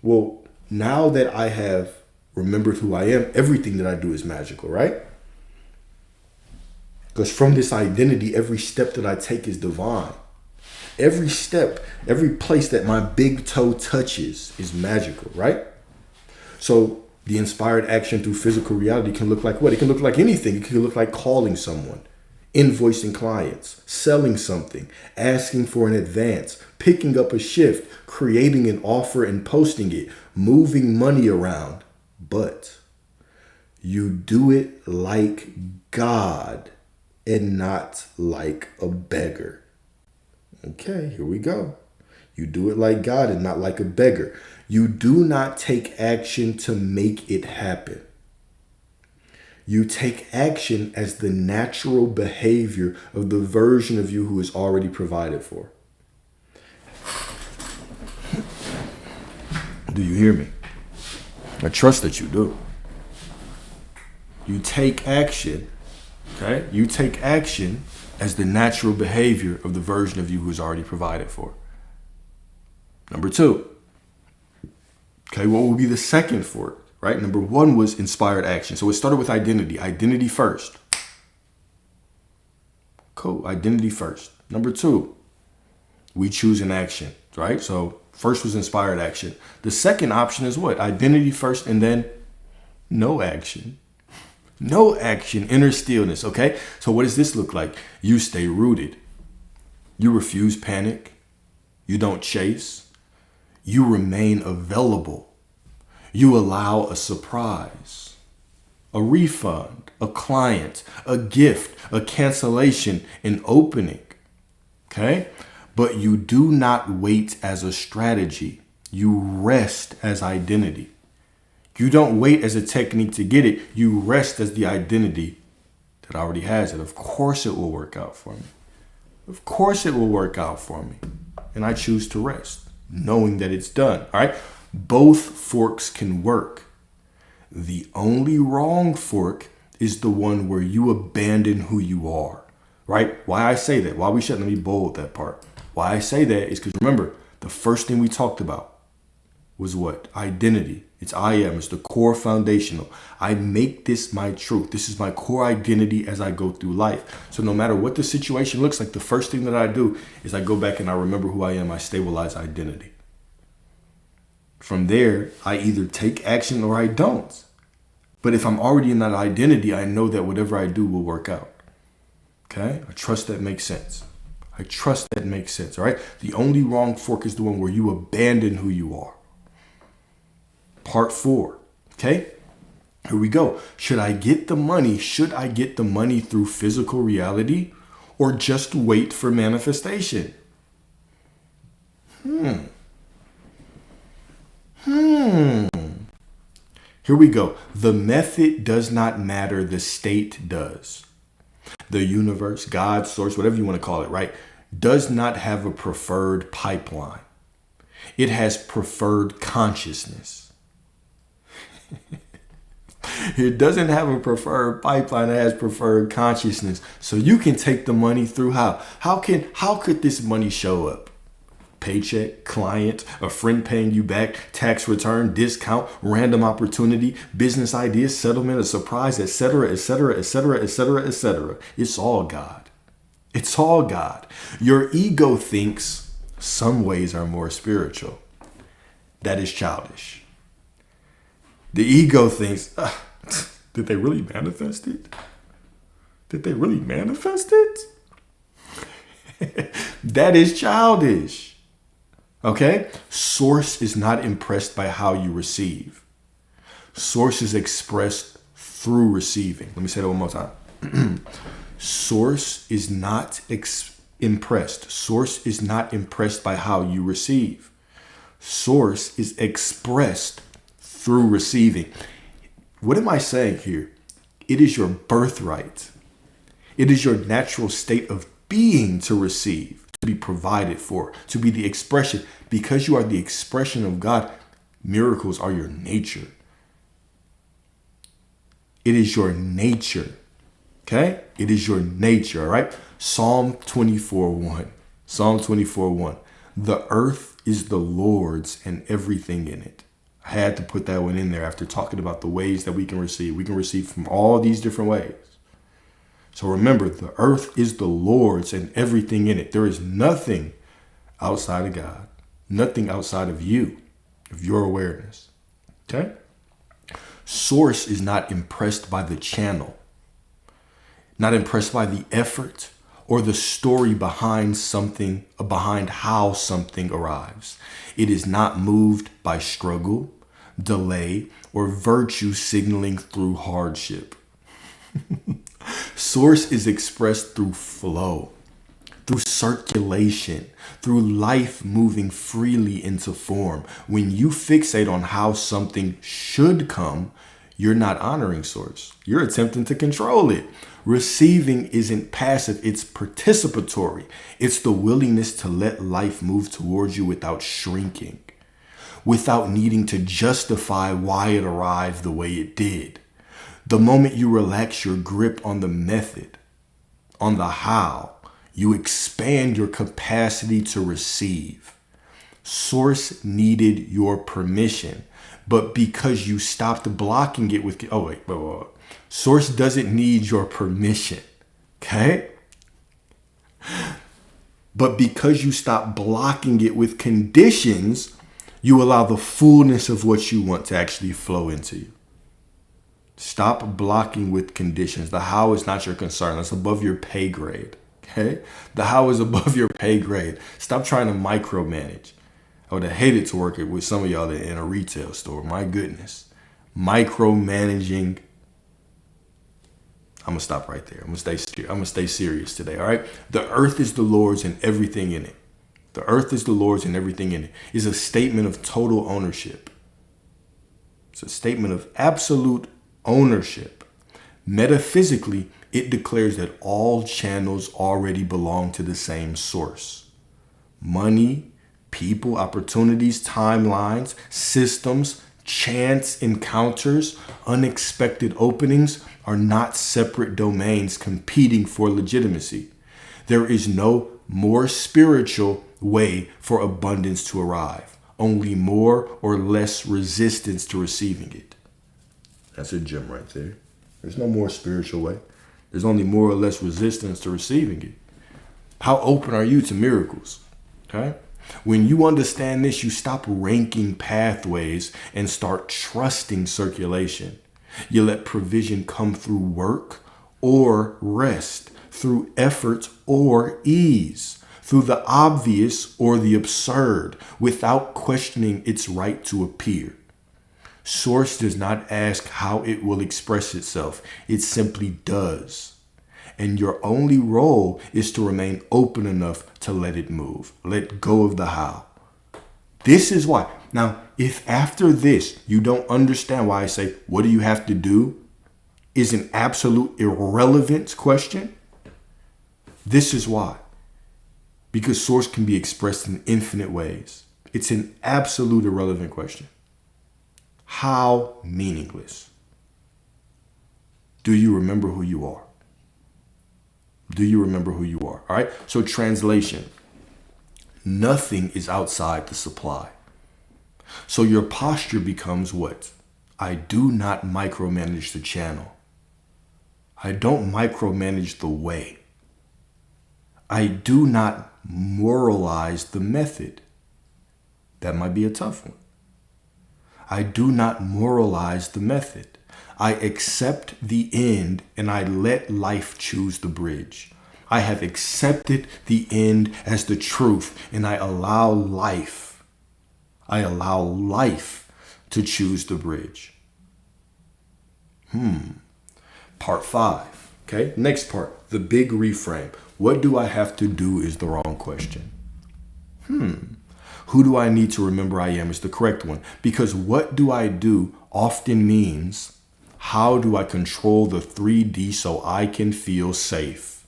Well, now that I have remembered who I am, everything that I do is magical, right? Because from this identity, every step that I take is divine. Every step, every place that my big toe touches is magical, right? So the inspired action through physical reality can look like what? It can look like anything. It can look like calling someone, invoicing clients, selling something, asking for an advance, picking up a shift, creating an offer and posting it, moving money around. But you do it like God and not like a beggar. Okay, here we go. You do it like God and not like a beggar. You do not take action to make it happen. You take action as the natural behavior of the version of you who is already provided for. Do you hear me? I trust that you do. You take action. Okay? You take action as the natural behavior of the version of you who's already provided for. Number 2. Okay, what will be the second fork, right? Number 1 was inspired action. So it started with identity. Identity first. Cool. Identity first. Number 2, we choose an action, right? So first was inspired action. The second option is what? Identity first and then no action. No action, inner stillness, okay? So what does this look like? You stay rooted. You refuse panic. You don't chase. You remain available. You allow a surprise, a refund, a client, a gift, a cancellation, an opening, okay? But you do not wait as a strategy. You rest as identity. You don't wait as a technique to get it. You rest as the identity that already has it. Of course it will work out for me. Of course it will work out for me. And I choose to rest, knowing that it's done. All right? Both forks can work. The only wrong fork is the one where you abandon who you are. Right? Why I say that, why we shouldn't, let me bold that part. Why I say that is because remember, the first thing we talked about was what? Identity. It's I am. It's the core foundational. I make this my truth. This is my core identity as I go through life. So no matter what the situation looks like, the first thing that I do is I go back and I remember who I am. I stabilize identity. From there, I either take action or I don't. But if I'm already in that identity, I know that whatever I do will work out. Okay? I trust that makes sense. I trust that makes sense. All right? The only wrong fork is the one where you abandon who you are. Part 4. Okay? Here we go. Should I get the money? Should I get the money through physical reality or just wait for manifestation? Here we go. The method does not matter. The state does. The universe, God, source, whatever you want to call it, right, does not have a preferred pipeline. It has preferred consciousness. It doesn't have a preferred pipeline. It has preferred consciousness. So you can take the money through how? How could this money show up? Paycheck, client, a friend paying you back, tax return, discount, random opportunity, business idea, settlement, a surprise, etc., etc., etc., etc., etc. It's all God. It's all God. Your ego thinks some ways are more spiritual. That is childish. The ego thinks, did they really manifest it? Did they really manifest it? That is childish. Okay? Source is not impressed by how you receive. Source is expressed through receiving. Let me say that one more time. Source is not impressed. Source is not impressed by how you receive. Source is expressed through receiving. What am I saying here? It is your birthright. It is your natural state of being to receive, to be provided for, to be the expression. Because you are the expression of God, miracles are your nature. It is your nature. Okay? It is your nature, all right? Psalm 24:1. Psalm 24:1. The earth is the Lord's and everything in it. I had to put that one in there after talking about the ways that we can receive. We can receive from all these different ways. So remember, the earth is the Lord's and everything in it. There is nothing outside of God, nothing outside of you, of your awareness. Okay? Source is not impressed by the channel, not impressed by the effort or the story behind something, behind how something arrives. It is not moved by struggle, delay, or virtue signaling through hardship. Source is expressed through flow, through circulation, through life moving freely into form. When you fixate on how something should come, you're not honoring source. You're attempting to control it. Receiving isn't passive, it's participatory. It's the willingness to let life move towards you without shrinking, without needing to justify why it arrived the way it did. The moment you relax your grip on the method, on the how, you expand your capacity to receive. Source needed your permission, but because you stopped blocking it with, wait. Source doesn't need your permission, okay? But because you stop blocking it with conditions, you allow the fullness of what you want to actually flow into you. Stop blocking with conditions. The how is not your concern. That's above your pay grade. Okay? The how is above your pay grade. Stop trying to micromanage. I would have hated to work with some of y'all in a retail store. My goodness. Micromanaging. I'm going to stop right there. I'm going to stay serious today. All right. The earth is the Lord's and everything in it. The earth is the Lord's and everything in it is a statement of total ownership. It's a statement of absolute ownership. Metaphysically, it declares that all channels already belong to the same source. Money, people, opportunities, timelines, systems, chance encounters, unexpected openings are not separate domains competing for legitimacy. There is no more spiritual way for abundance to arrive, only more or less resistance to receiving it. That's a gem right there. There's no more spiritual way. There's only more or less resistance to receiving it. How open are you to miracles? Okay? When you understand this, you stop ranking pathways and start trusting circulation. You let provision come through work or rest, through effort or ease, through the obvious or the absurd, without questioning its right to appear. Source does not ask how it will express itself. It simply does. And your only role is to remain open enough to let it move. Let go of the how. This is why. Now, if after this you don't understand why I say, what do you have to do, is an absolute irrelevant question, this is why. Because source can be expressed in infinite ways. It's an absolute irrelevant question. How meaningless. Do you remember who you are? Do you remember who you are? All right. So translation. Nothing is outside the supply. So your posture becomes what? I do not micromanage the channel. I don't micromanage the way. I do not moralize the method. That might be a tough one. I do not moralize the method. I accept the end and I let life choose the bridge. I have accepted the end as the truth and I allow life. To choose the bridge. Part 5. Okay. Next part, the big reframe. What do I have to do is the wrong question. Who do I need to remember I am is the correct one. Because what do I do often means, how do I control the 3D so I can feel safe?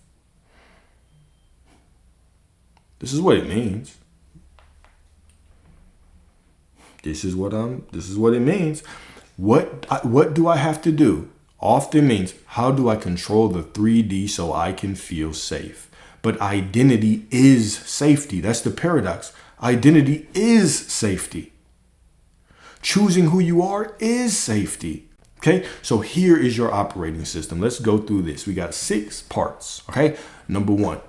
This is what it means. This is what it means. What do I have to do? Often means, how do I control the 3D so I can feel safe? But identity is safety. That's the paradox. Identity is safety. Choosing who you are is safety. Okay, so here is your operating system. Let's go through this. We got 6 parts. Okay, number one,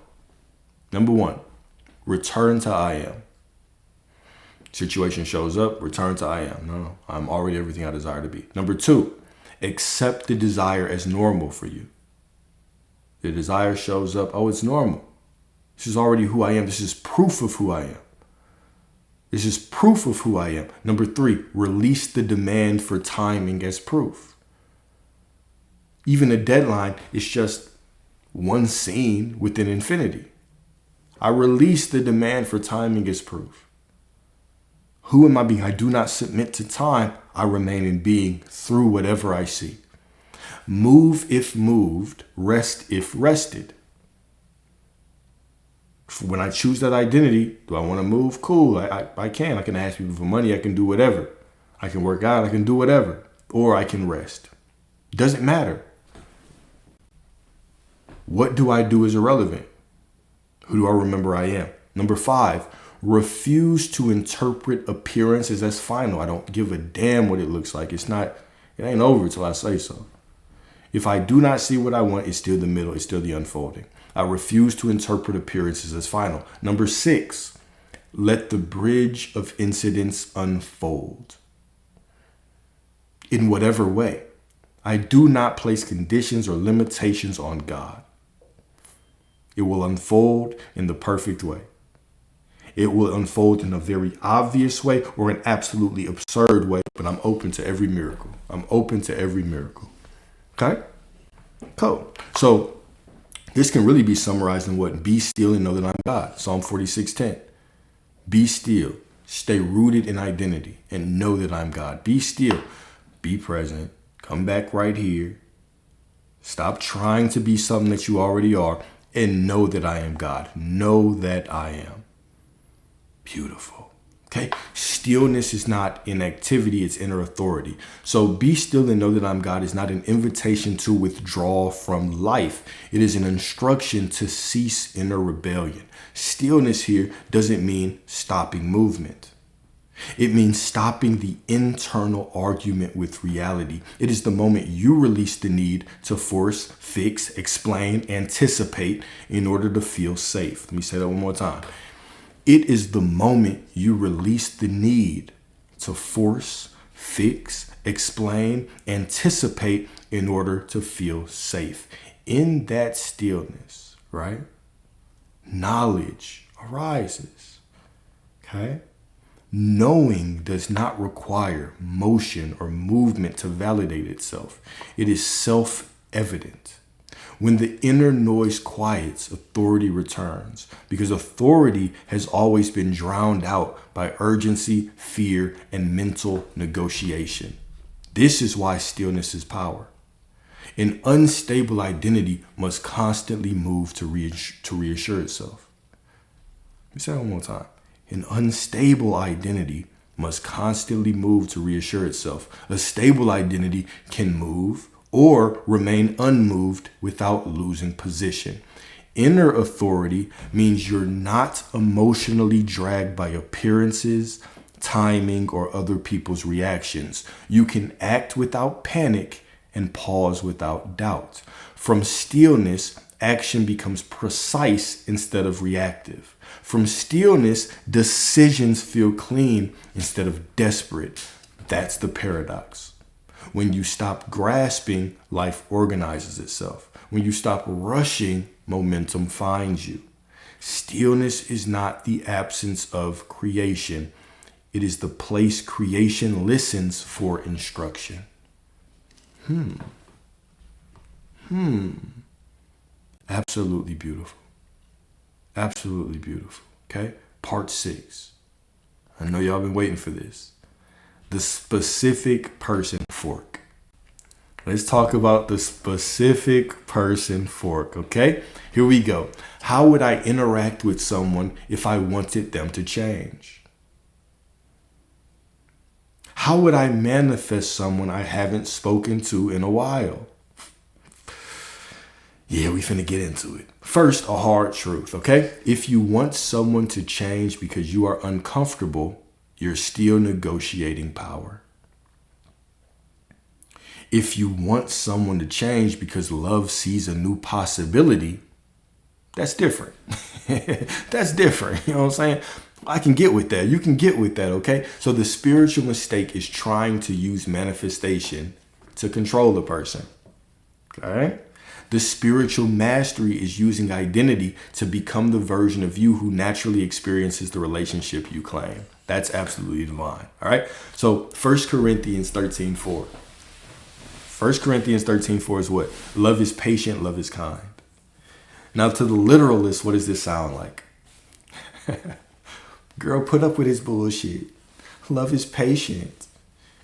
return to I am. Situation shows up, return to I am. No, I'm already everything I desire to be. Number 2, accept the desire as normal for you. The desire shows up, oh, it's normal. This is already who I am. This is proof of who I am. This is proof of who I am. Number 3, release the demand for timing as proof. Even a deadline is just one scene within infinity. I release the demand for timing as proof. Who am I being? I do not submit to time. I remain in being through whatever I see. Move if moved, rest if rested. When I choose that identity, do I want to move? Cool, I can. I can ask people for money. I can do whatever. I can work out. I can do whatever. Or I can rest. Doesn't matter. What do I do is irrelevant. Who do I remember I am? Number 5, refuse to interpret appearances as final. I don't give a damn what it looks like. It ain't over till I say so. If I do not see what I want, it's still the middle. It's still the unfolding. I refuse to interpret appearances as final. Number 6, let the bridge of incidents unfold. In whatever way, I do not place conditions or limitations on God. It will unfold in the perfect way. It will unfold in a very obvious way or an absolutely absurd way, but I'm open to every miracle. I'm open to every miracle. Okay? Cool. So this can really be summarized in what? Be still and know that I'm God. Psalm 46:10. Be still. Stay rooted in identity and know that I'm God. Be still. Be present. Come back right here. Stop trying to be something that you already are and know that I am God. Know that I am. Beautiful. Okay. Stillness is not inactivity, it's inner authority. So be still and know that I'm God is not an invitation to withdraw from life. It is an instruction to cease inner rebellion. Stillness here doesn't mean stopping movement. It means stopping the internal argument with reality. It is the moment you release the need to force, fix, explain, anticipate in order to feel safe. Let me say that one more time. It is the moment you release the need to force, fix, explain, anticipate in order to feel safe. In that stillness, right? Knowledge arises. Okay? Knowing does not require motion or movement to validate itself. It is self-evident. When the inner noise quiets, authority returns, because authority has always been drowned out by urgency, fear, and mental negotiation. This is why stillness is power. An unstable identity must constantly move to reassure itself. Let me say that one more time. An unstable identity must constantly move to reassure itself. A stable identity can move or remain unmoved without losing position. Inner authority means you're not emotionally dragged by appearances, timing, or other people's reactions. You can act without panic and pause without doubt. From stillness, action becomes precise instead of reactive. From stillness, decisions feel clean instead of desperate. That's the paradox. When you stop grasping, life organizes itself. When you stop rushing, momentum finds you. Stillness is not the absence of creation. It is the place creation listens for instruction. Absolutely beautiful. Absolutely beautiful. Okay? Part 6. I know y'all been waiting for this. The specific person fork. Let's talk about the specific person fork, okay? Here we go. How would I interact with someone if I wanted them to change? How would I manifest someone I haven't spoken to in a while? Yeah, we finna get into it. First, a hard truth, okay? If you want someone to change because you are uncomfortable, you're still negotiating power. If you want someone to change because love sees a new possibility, that's different. That's different. You know what I'm saying? I can get with that. You can get with that, okay? So the spiritual mistake is trying to use manifestation to control the person, okay? The spiritual mastery is using identity to become the version of you who naturally experiences the relationship you claim. That's absolutely divine. All right. So 1 Corinthians 13:4. 1 Corinthians 13:4 is what? Love is patient, love is kind. Now to the literalist, what does this sound like? Girl, put up with his bullshit. Love is patient.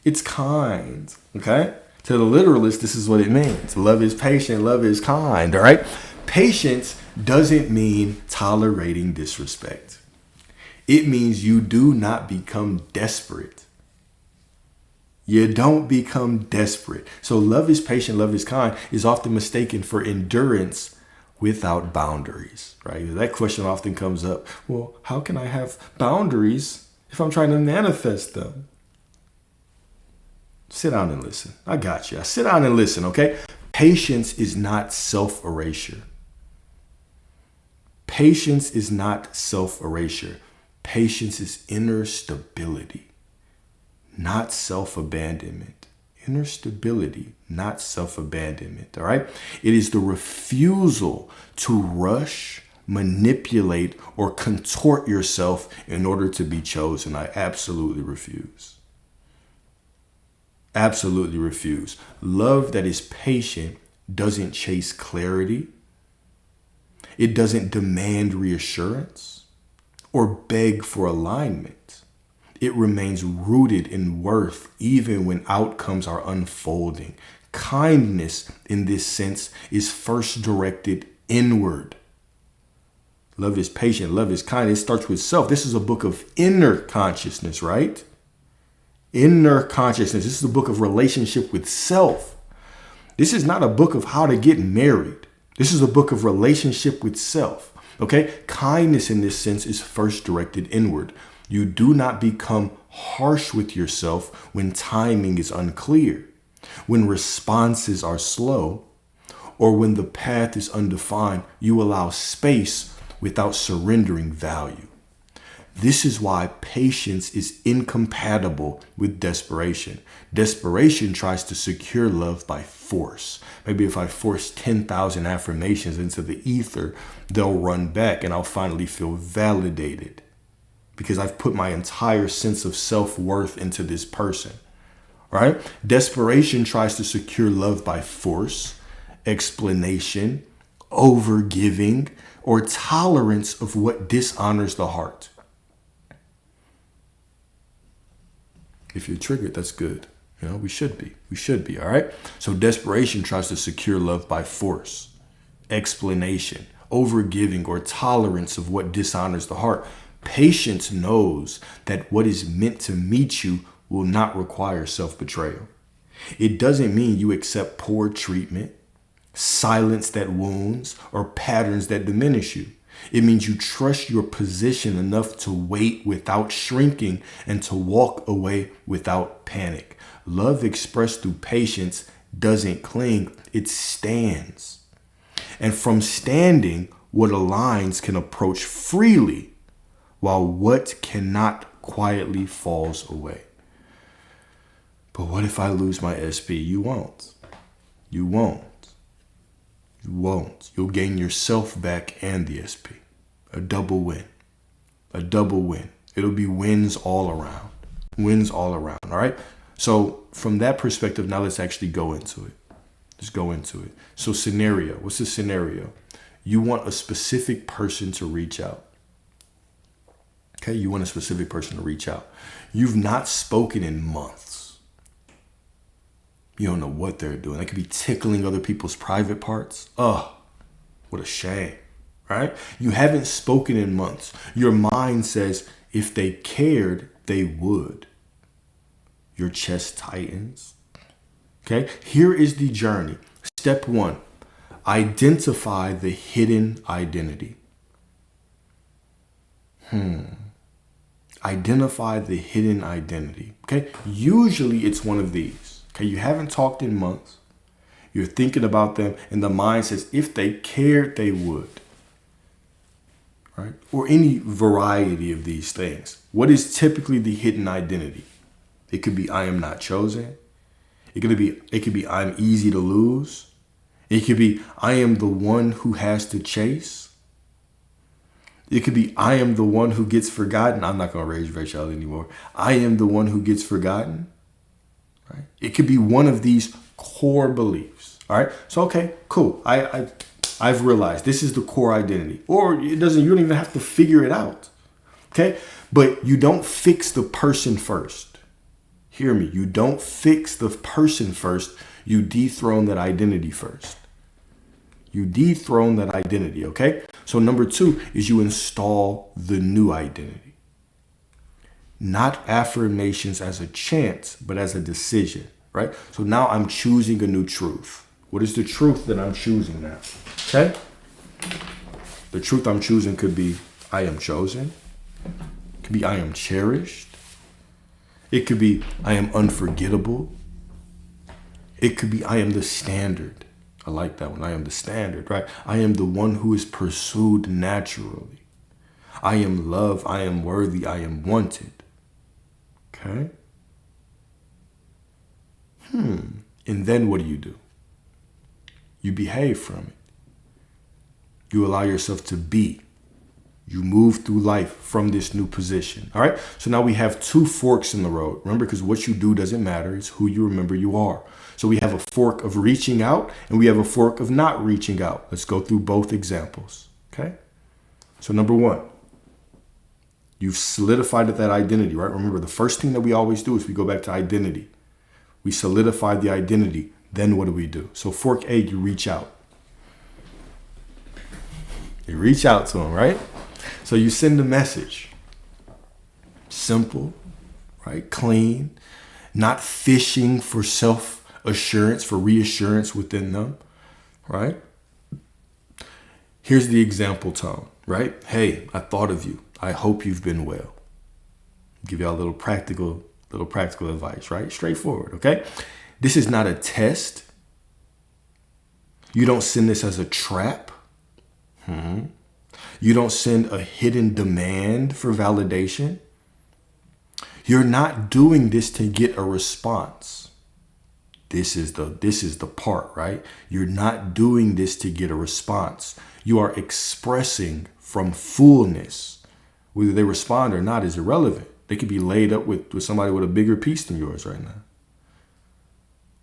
It's kind. Okay? To the literalist, this is what it means. Love is patient, love is kind. All right? Patience doesn't mean tolerating disrespect. It means you do not become desperate. You don't become desperate. So love is patient, love is kind is often mistaken for endurance without boundaries, right? That question often comes up. Well, how can I have boundaries if I'm trying to manifest them? Sit down and listen. I got you. Sit down and listen, okay? Patience is not self-erasure. Patience is not self-erasure. Patience is inner stability, not self-abandonment. Inner stability, not self-abandonment, all right? It is the refusal to rush, manipulate, or contort yourself in order to be chosen. I absolutely refuse. Absolutely refuse. Love that is patient doesn't chase clarity. It doesn't demand reassurance or beg for alignment. It remains rooted in worth even when outcomes are unfolding. Kindness in this sense is first directed inward. Love is patient. Love is kind. It starts with self. This is a book of inner consciousness, right? Inner consciousness. This is a book of relationship with self. This is not a book of how to get married. This is a book of relationship with self. Okay? Kindness in this sense is first directed inward. You do not become harsh with yourself when timing is unclear, when responses are slow, or when the path is undefined. You allow space without surrendering value. This is why patience is incompatible with desperation. Desperation tries to secure love by force. Maybe if I force 10,000 affirmations into the ether, they'll run back and I'll finally feel validated because I've put my entire sense of self-worth into this person, right? Desperation tries to secure love by force, explanation, overgiving, or tolerance of what dishonors the heart. If you're triggered, that's good. You know, we should be, all right? So desperation tries to secure love by force, explanation, overgiving, or tolerance of what dishonors the heart. Patience knows that what is meant to meet you will not require self-betrayal. It doesn't mean you accept poor treatment, silence that wounds, or patterns that diminish you. It means you trust your position enough to wait without shrinking and to walk away without panic. Love expressed through patience doesn't cling, it stands. And from standing, what aligns can approach freely, while what cannot quietly falls away. But what if I lose my SP? You won't. You won't. You won't. You'll gain yourself back and the SP. A double win. A double win. It'll be wins all around. Wins all around. All right. So from that perspective, now let's actually go into it. Let's go into it. So scenario. What's the scenario? You want a specific person to reach out. Okay. You want a specific person to reach out. You've not spoken in months. You don't know what they're doing. They could be tickling other people's private parts. Oh, what a shame, right? You haven't spoken in months. Your mind says if they cared, they would. Your chest tightens. Okay, here is the journey. Step 1, identify the hidden identity. Identify the hidden identity. Okay, usually it's one of these. Okay, you haven't talked in months. You're thinking about them, and the mind says, if they cared, they would. Right? Or any variety of these things. What is typically the hidden identity? It could be I am not chosen. It could be I'm easy to lose. It could be I am the one who has to chase. It could be I am the one who gets forgotten. I'm not going to raise Rachel anymore. I am the one who gets forgotten. Right? It could be one of these core beliefs. All right. So, okay, cool. I've realized this is the core identity, or you don't even have to figure it out. Okay. But you don't fix the person first. Hear me. You don't fix the person first. You dethrone that identity first. You dethrone that identity. Okay. So number 2 is you install the new identity. not affirmations as a chance, but as a decision, right? So now I'm choosing a new truth. What is the truth that I'm choosing now? Okay? The truth I'm choosing could be I am chosen. It could be I am cherished. It could be I am unforgettable. It could be I am the standard. I like that one. I am the standard, right? I am the one who is pursued naturally. I am loved. I am worthy. I am wanted. Okay? And then what do? You behave from it. You allow yourself to be. You move through life from this new position. All right? So now we have two forks in the road. Remember, because what you do doesn't matter. It's who you remember you are. So we have a fork of reaching out and we have a fork of not reaching out. Let's go through both examples. Okay? So number one, you've solidified that identity, right? Remember, the first thing that we always do is we go back to identity. We solidify the identity. Then what do? So fork A, you reach out. You reach out to them, right? So you send a message. Simple, right? Clean. Not fishing for self-assurance, for reassurance within them, right? Here's the example tone, right? Hey, I thought of you. I hope you've been well. Give y'all a little practical advice, right? Straightforward, okay? This is not a test. You don't send this as a trap. You don't send a hidden demand for validation. You're not doing this to get a response. This is the part, right? You're not doing this to get a response. You are expressing from fullness. Whether they respond or not is irrelevant. They could be laid up with somebody with a bigger piece than yours right now.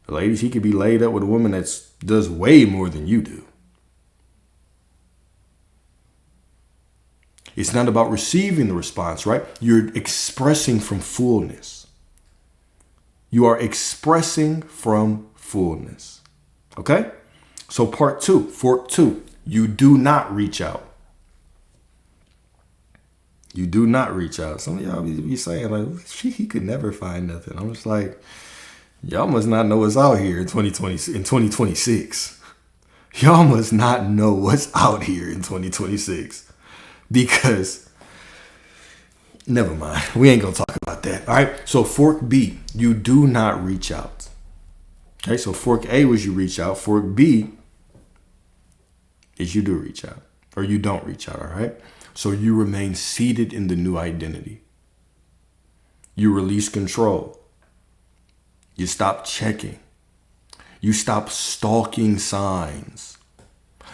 Ladies, he could be laid up with a woman that does way more than you do. It's not about receiving the response, right? You're expressing from fullness. You are expressing from fullness. Okay? So part two, fork two, you do not reach out. You do not reach out. Some of y'all be saying, like, he could never find nothing. I'm just like, y'all must not know what's out here in 2026. Y'all must not know what's out here in 2026. Because, never mind. We ain't going to talk about that. All right. So fork B, you do not reach out. Okay. So fork A was you reach out. Fork B is you do reach out or you don't reach out. All right. So you remain seated in the new identity. You release control. You stop checking. You stop stalking signs.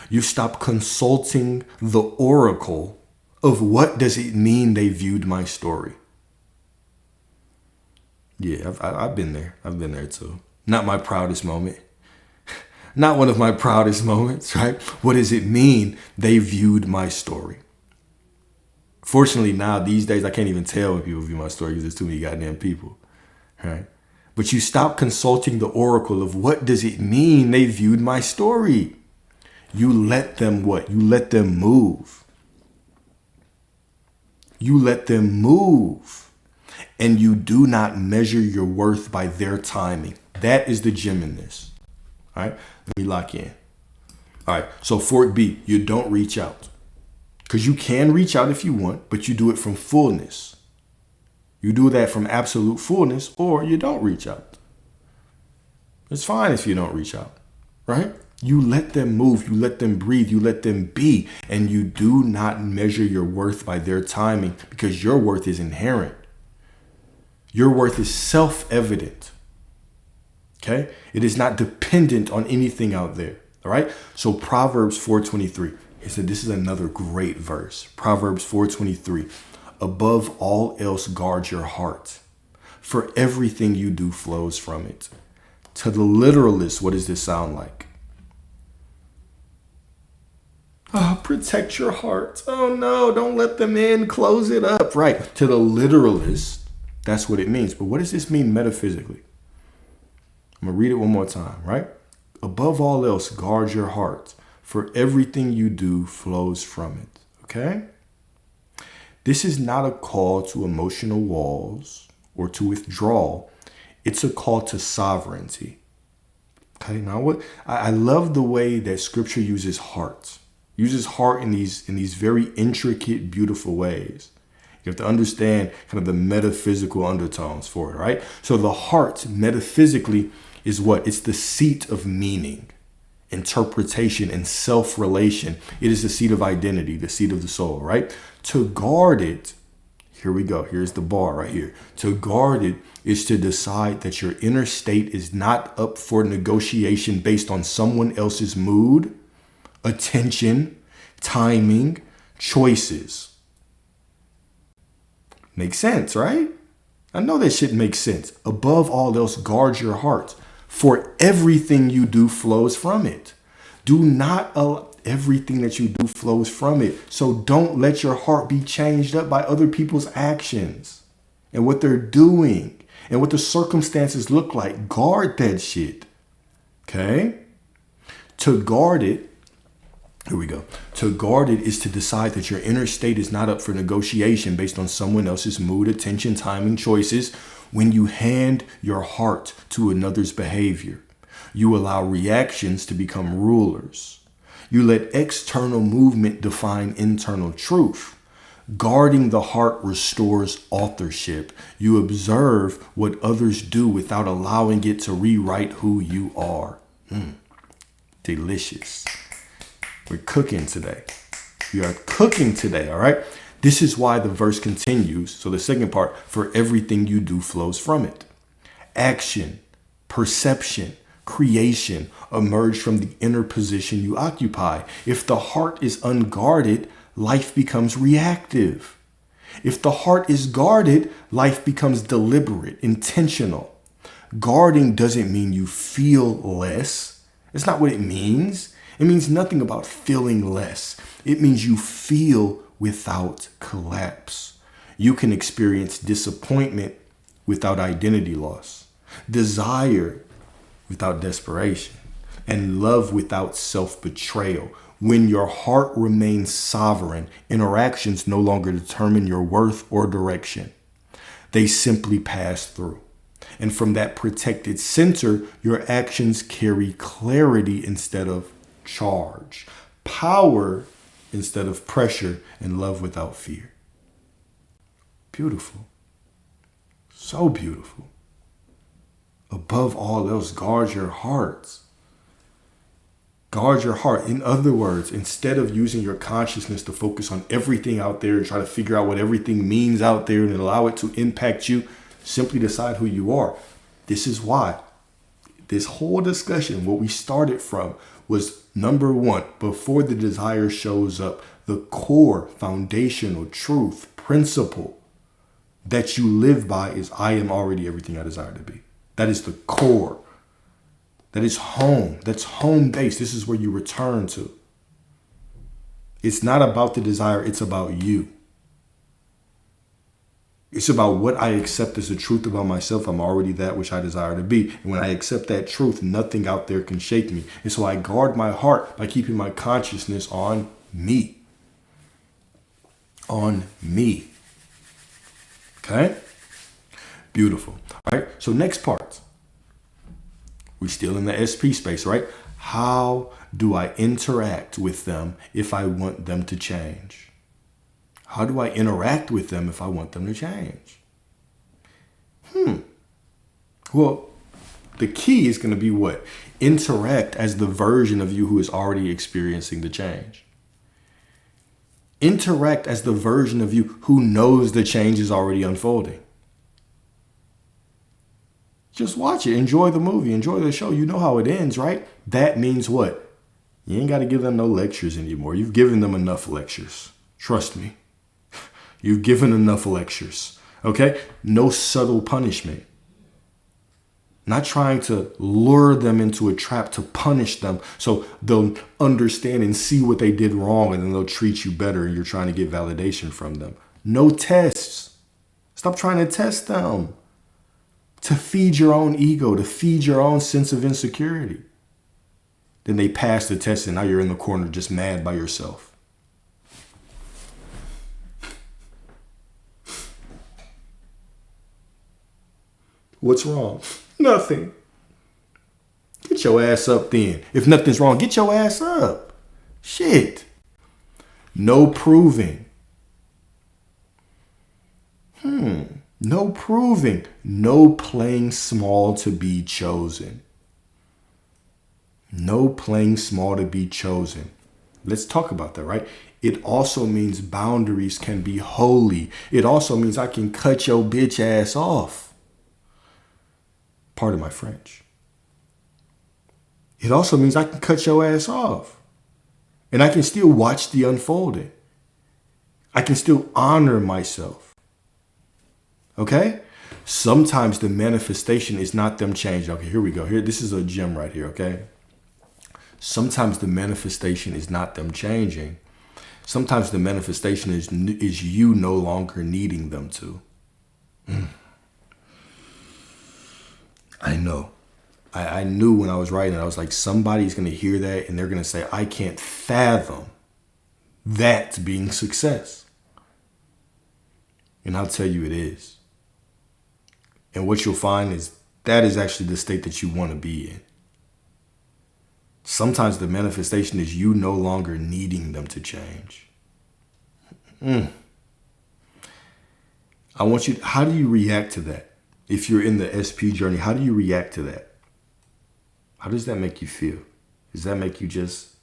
You stop consulting the oracle of what does it mean they viewed my story. Yeah, I've been there. I've been there too. Not my proudest moment. Not one of my proudest moments, right? What does it mean they viewed my story? Fortunately, now, these days, I can't even tell when people view my story because there's too many goddamn people, right? But you stop consulting the oracle of what does it mean they viewed my story. You let them what? You let them move. You let them move. And you do not measure your worth by their timing. That is the gem in this. All right, let me lock in. All right, so fork B, you don't reach out. Because you can reach out if you want, but you do it from fullness. You do that from absolute fullness, or you don't reach out. It's fine if you don't reach out, right? You let them move, you let them breathe, you let them be, and you do not measure your worth by their timing because your worth is inherent. Your worth is self-evident, okay? It is not dependent on anything out there, all right? So Proverbs 4:23, it said this is another great verse. Proverbs 4:23, above all else guard your heart, for everything you do flows from it. To the literalist, what does this sound like? Oh, protect your heart. Oh no, don't let them in. Close it up. Right. To the literalist, that's what it means. But what does this mean metaphysically? I'm going to read it one more time, right? Above all else, guard your heart, for everything you do flows from it. Okay? This is not a call to emotional walls or to withdrawal. It's a call to sovereignty. Okay, now what I love the way that scripture uses heart. Uses heart in these very intricate, beautiful ways. You have to understand kind of the metaphysical undertones for it, right? So the heart metaphysically is what? It's the seat of meaning, interpretation, and self-relation. It is the seat of identity, the seat of the soul, right? To guard it, here we go. Here's the bar right here. To guard it is to decide that your inner state is not up for negotiation based on someone else's mood, attention, timing, choices. Makes sense, right? I know that shit makes sense. Above all else, guard your heart, for everything you do flows from it. Do not allow everything that you do flows from it. So don't let your heart be changed up by other people's actions and what they're doing and what the circumstances look like. Guard that shit. Okay? To guard it, here we go. To guard it is to decide that your inner state is not up for negotiation based on someone else's mood, attention, timing, choices. When you hand your heart to another's behavior, you allow reactions to become rulers. You let external movement define internal truth. Guarding the heart restores authorship. You observe what others do without allowing it to rewrite who you are. Delicious. We're cooking today. We are cooking today, all right? This is why the verse continues. So the second part, for everything you do flows from it. Action, perception, creation emerge from the inner position you occupy. If the heart is unguarded, life becomes reactive. If the heart is guarded, life becomes deliberate, intentional. Guarding doesn't mean you feel less. It's not what it means. It means nothing about feeling less. It means you feel without collapse. You can experience disappointment without identity loss, desire without desperation, and love without self-betrayal. When your heart remains sovereign, interactions no longer determine your worth or direction. They simply pass through. And from that protected center, your actions carry clarity instead of charge, power instead of pressure, and love without fear. Beautiful. So beautiful. Above all else, guard your hearts. Guard your heart. In other words, instead of using your consciousness to focus on everything out there and try to figure out what everything means out there and allow it to impact you, simply decide who you are. This is why this whole discussion, what we started from, was number one, before the desire shows up, the core foundational truth, principle that you live by is I am already everything I desire to be. That is the core. That is home. That's home base. This is where you return to. It's not about the desire. It's about you. It's about what I accept as the truth about myself. I'm already that which I desire to be. And when I accept that truth, nothing out there can shake me. And so I guard my heart by keeping my consciousness on me. On me. Okay? Beautiful. All right. So next part. We're still in the SP space, right? How do I interact with them if I want them to change? How do I interact with them if I want them to change? Well, the key is going to be what? Interact as the version of you who is already experiencing the change. Interact as the version of you who knows the change is already unfolding. Just watch it. Enjoy the movie. Enjoy the show. You know how it ends, right? That means what? You ain't got to give them no lectures anymore. You've given them enough lectures. Trust me. You've given enough lectures. Okay? No subtle punishment. Not trying to lure them into a trap to punish them so they'll understand and see what they did wrong and then they'll treat you better and you're trying to get validation from them. No tests. Stop trying to test them. To feed your own ego, to feed your own sense of insecurity. Then they pass the test and now you're in the corner just mad by yourself. What's wrong? Nothing. Get your ass up then. If nothing's wrong, get your ass up. Shit. No proving. No proving. No playing small to be chosen. No playing small to be chosen. Let's talk about that, right? It also means boundaries can be holy. It also means I can cut your bitch ass off. Pardon my French. It also means I can cut your ass off. And I can still watch the unfolding. I can still honor myself. Okay? Sometimes the manifestation is not them changing. Okay, here we go. This is a gem right here, okay? Sometimes the manifestation is not them changing. Sometimes the manifestation is you no longer needing them to. I know. I knew when I was writing it, I was like, somebody's going to hear that and they're going to say, I can't fathom that being success. And I'll tell you it is. And what you'll find is that is actually the state that you want to be in. Sometimes the manifestation is you no longer needing them to change. I want you, how do you react to that? If you're in the SP journey, how do you react to that? How does that make you feel? Does that make you just,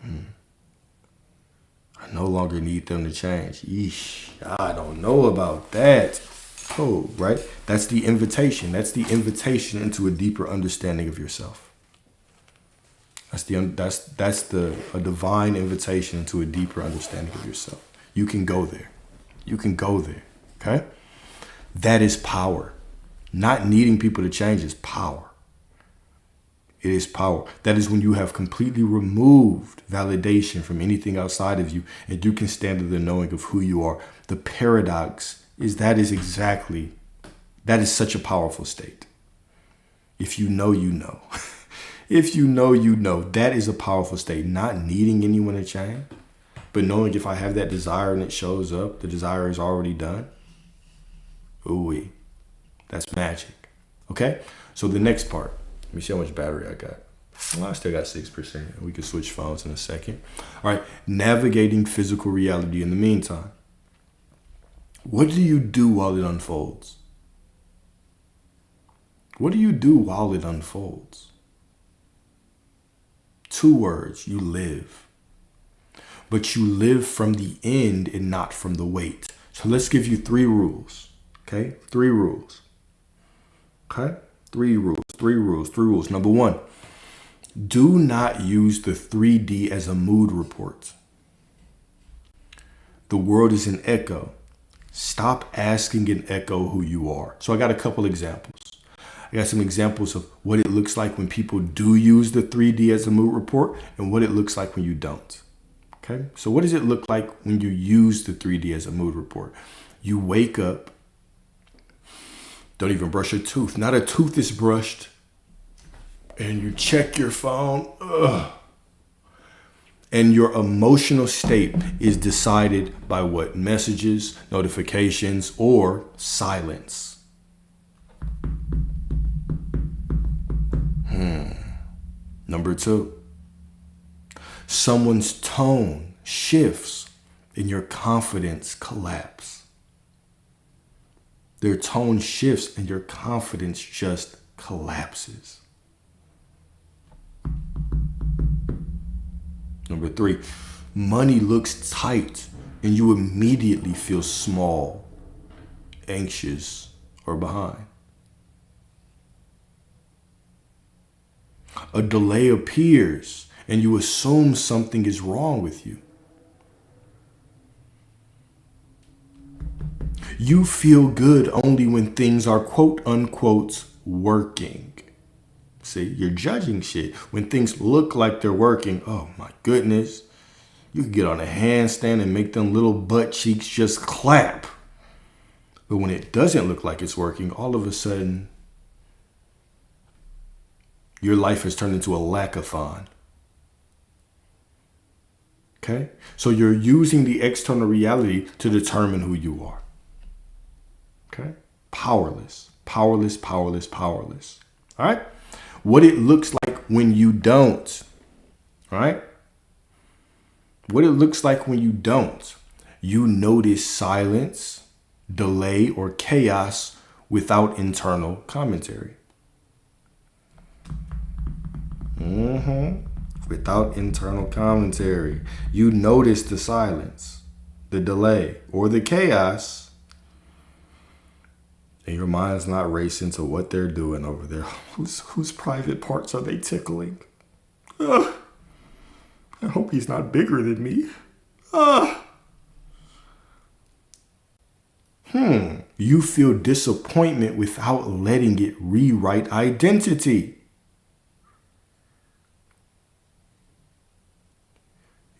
I no longer need them to change? Yeesh, I don't know about that. Oh, right? That's the invitation. That's the invitation into a deeper understanding of yourself. That's a divine invitation into a deeper understanding of yourself. You can go there. You can go there. Okay? That is power. Not needing people to change is power. It is power. That is when you have completely removed validation from anything outside of you and you can stand in the knowing of who you are. The paradox is that is such a powerful state. If you know, you know. If you know, you know. That is a powerful state. Not needing anyone to change, but knowing if I have that desire and it shows up, the desire is already done. Ooh-wee. That's magic. Okay? So the next part. Let me see how much battery I got. Well, I still got 6%. We can switch phones in a second. All right. Navigating physical reality in the meantime. What do you do while it unfolds? What do you do while it unfolds? 2 words. You live. But you live from the end and not from the wait. So let's give you 3 rules. Okay? 3 rules. Okay? 3 rules. Number 1, do not use the 3D as a mood report. The world is an echo. Stop asking an echo who you are. So I got a couple examples. I got some examples of what it looks like when people do use the 3D as a mood report and what it looks like when you don't. Okay? So what does it look like when you use the 3D as a mood report? You wake up. Don't even brush your tooth. Not a tooth is brushed. And you check your phone. Ugh. And your emotional state is decided by what? Messages, notifications, or silence. Number 2. Someone's tone shifts and your confidence collapses. Their tone shifts and your confidence just collapses. Number 3, money looks tight and you immediately feel small, anxious, or behind. A delay appears and you assume something is wrong with you. You feel good only when things are quote unquote working. See, you're judging shit. When things look like they're working, oh my goodness. You can get on a handstand and make them little butt cheeks just clap. But when it doesn't look like it's working, all of a sudden, your life has turned into a lackathon. Okay? So you're using the external reality to determine who you are. Okay? Powerless. Powerless, powerless, powerless. All right. What it looks like when you don't. All right. What it looks like when you don't. You notice silence, delay, or chaos without internal commentary. Without internal commentary. You notice the silence, the delay, or the chaos, and your mind's not racing to what they're doing over there. Whose private parts are they tickling? I hope he's not bigger than me. You feel disappointment without letting it rewrite identity.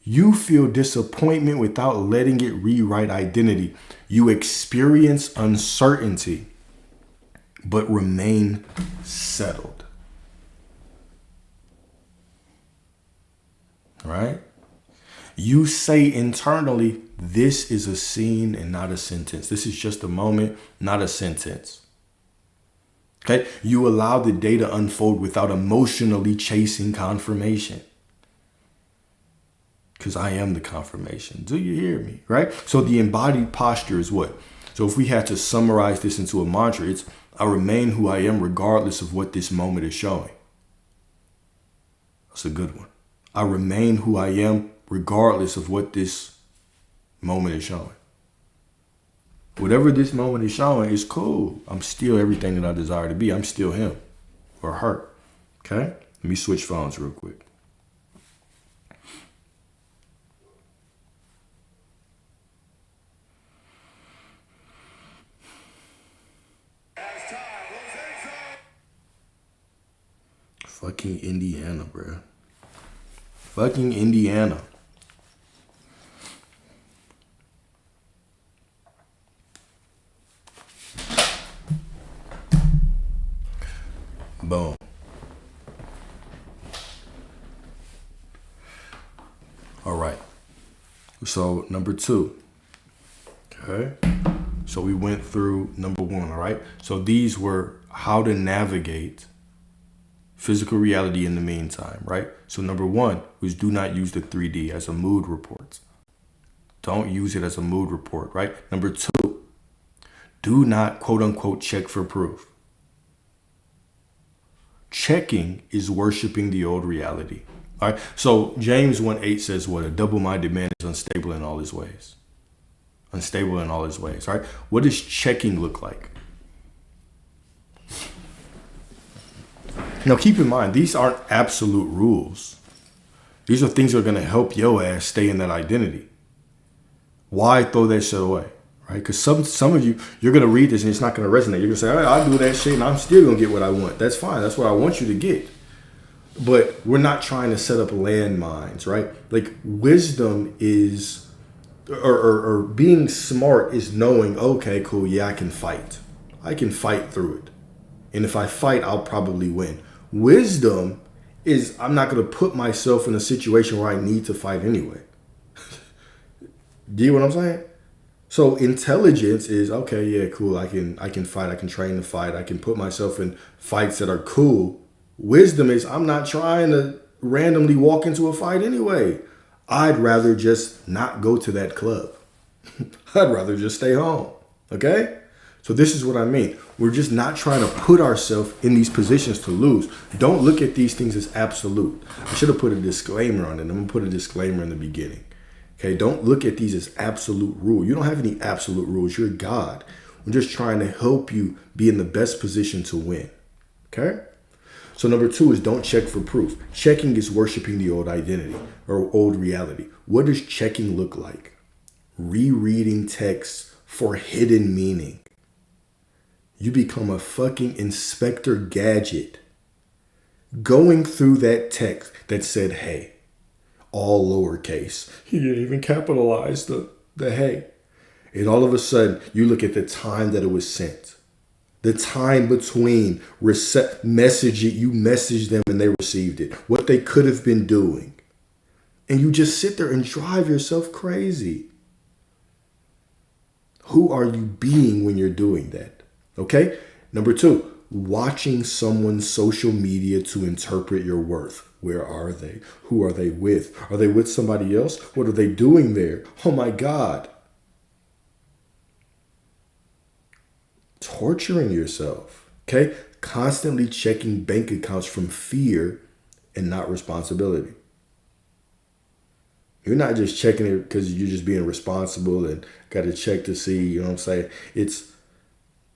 You feel disappointment without letting it rewrite identity. You experience uncertainty, but remain settled. Right? You say internally, this is a scene and not a sentence. This is just a moment, not a sentence. Okay? You allow the day to unfold without emotionally chasing confirmation. Because I am the confirmation. Do you hear me? Right? So the embodied posture is what? So if we had to summarize this into a mantra, it's I remain who I am regardless of what this moment is showing. That's a good one. I remain who I am regardless of what this moment is showing. Whatever this moment is showing is cool. I'm still everything that I desire to be. I'm still him or her. Okay? Let me switch phones real quick. Fucking Indiana, bro. Fucking Indiana. Boom. All right. So number 2. Okay. So we went through number 1. All right. So these were how to navigate physical reality in the meantime, right? So number 1 was do not use the 3D as a mood report. Don't use it as a mood report, right? Number 2, do not quote unquote check for proof. Checking is worshiping the old reality. All right. So James 1:8 says what? A double-minded man is unstable in all his ways. Unstable in all his ways, right? What does checking look like? Now, keep in mind, these aren't absolute rules. These are things that are going to help your ass stay in that identity. Why throw that shit away, right? Because some of you, you're going to read this and it's not going to resonate. You're going to say, I do that shit and I'm still going to get what I want. That's fine. That's what I want you to get. But we're not trying to set up landmines, right? Like wisdom is, or being smart is knowing, okay, cool, yeah, I can fight. I can fight through it. And if I fight, I'll probably win. Wisdom is I'm not going to put myself in a situation where I need to fight anyway. Do you know what I'm saying? So intelligence is, okay, yeah, cool. I can fight. I can train to fight. I can put myself in fights that are cool. Wisdom is I'm not trying to randomly walk into a fight anyway. I'd rather just not go to that club. I'd rather just stay home. Okay? So this is what I mean. We're just not trying to put ourselves in these positions to lose. Don't look at these things as absolute. I should have put a disclaimer on it. I'm going to put a disclaimer in the beginning. Okay, don't look at these as absolute rule. You don't have any absolute rules. You're God. We're just trying to help you be in the best position to win. Okay? So number 2 is don't check for proof. Checking is worshiping the old identity or old reality. What does checking look like? Rereading texts for hidden meaning. You become a fucking Inspector Gadget. Going through that text that said, hey, all lowercase. He didn't even capitalize the hey. And all of a sudden, you look at the time that it was sent. The time between messaging, you messaged them and they received it. What they could have been doing. And you just sit there and drive yourself crazy. Who are you being when you're doing that? Okay? Number two, watching someone's social media to interpret your worth. Where are they? Who are they with? Are they with somebody else? What are they doing there? Oh my God. Torturing yourself. Okay? Constantly checking bank accounts from fear and not responsibility. You're not just checking it because you're just being responsible and got to check to see, you know what I'm saying?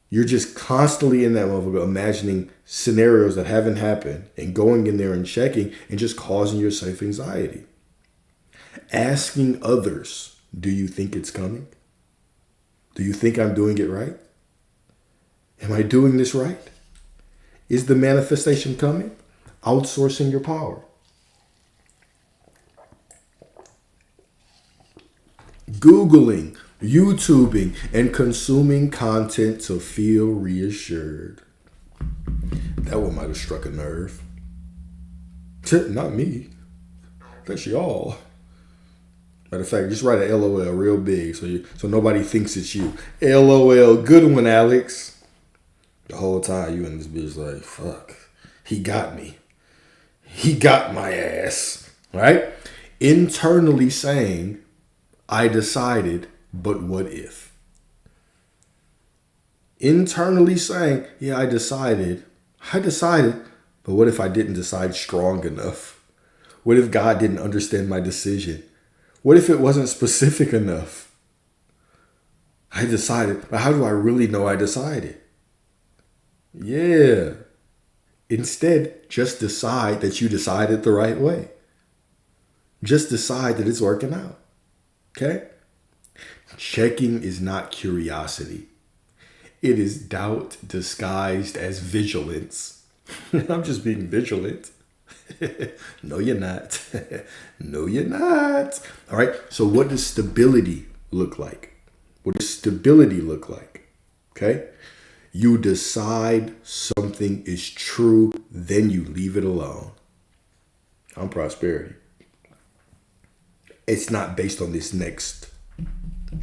You're just constantly in that motherfucker imagining scenarios that haven't happened and going in there and checking and just causing yourself anxiety. Asking others, do you think it's coming? Do you think I'm doing it right? Am I doing this right? Is the manifestation coming? Outsourcing your power. Googling, YouTubing, and consuming content to feel reassured. That one might have struck a nerve. Not me. That's y'all. Matter of fact, just write a LOL real big so nobody thinks it's you. LOL, good one, Alex. The whole time you in this bitch like, fuck. He got me. He got my ass. Right? Internally saying, I decided, but what if? Internally saying, yeah, I decided, but what if I didn't decide strong enough? What if God didn't understand my decision? What if it wasn't specific enough? I decided, but how do I really know I decided? Yeah. Instead, just decide that you decided the right way. Just decide that it's working out. Okay? Checking is not curiosity. It is doubt disguised as vigilance. I'm just being vigilant. No, you're not. No, you're not. All right. So what does stability look like? What does stability look like? Okay. You decide something is true, then you leave it alone. I'm prosperity. It's not based on this next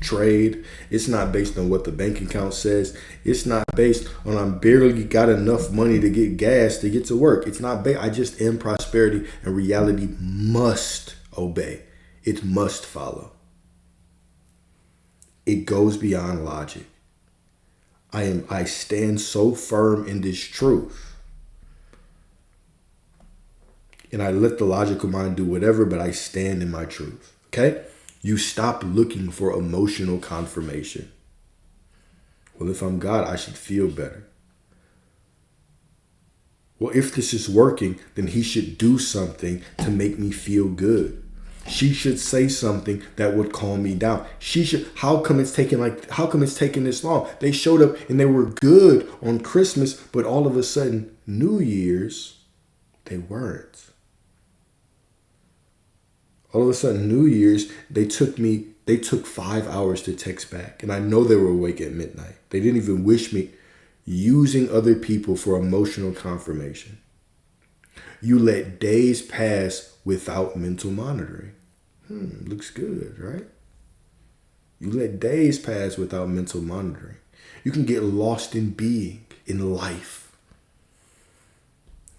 trade. It's not based on what the bank account says. It's not based on I'm barely got enough money to get gas to get to work. It's not based. I just am prosperity, and reality must obey. It must follow. It goes beyond logic. I stand so firm in this truth. And I let the logical mind do whatever, but I stand in my truth. Okay? You stop looking for emotional confirmation. Well, if I'm God, I should feel better. Well, if this is working, then he should do something to make me feel good. She should say something that would calm me down. How come it's taking this long? They showed up and they were good on Christmas, but all of a sudden, New Year's, they weren't. All of a sudden, New Year's, they took 5 hours to text back. And I know they were awake at midnight. They didn't even wish me. Using other people for emotional confirmation. You let days pass without mental monitoring. Looks good, right? You let days pass without mental monitoring. You can get lost in being, in life.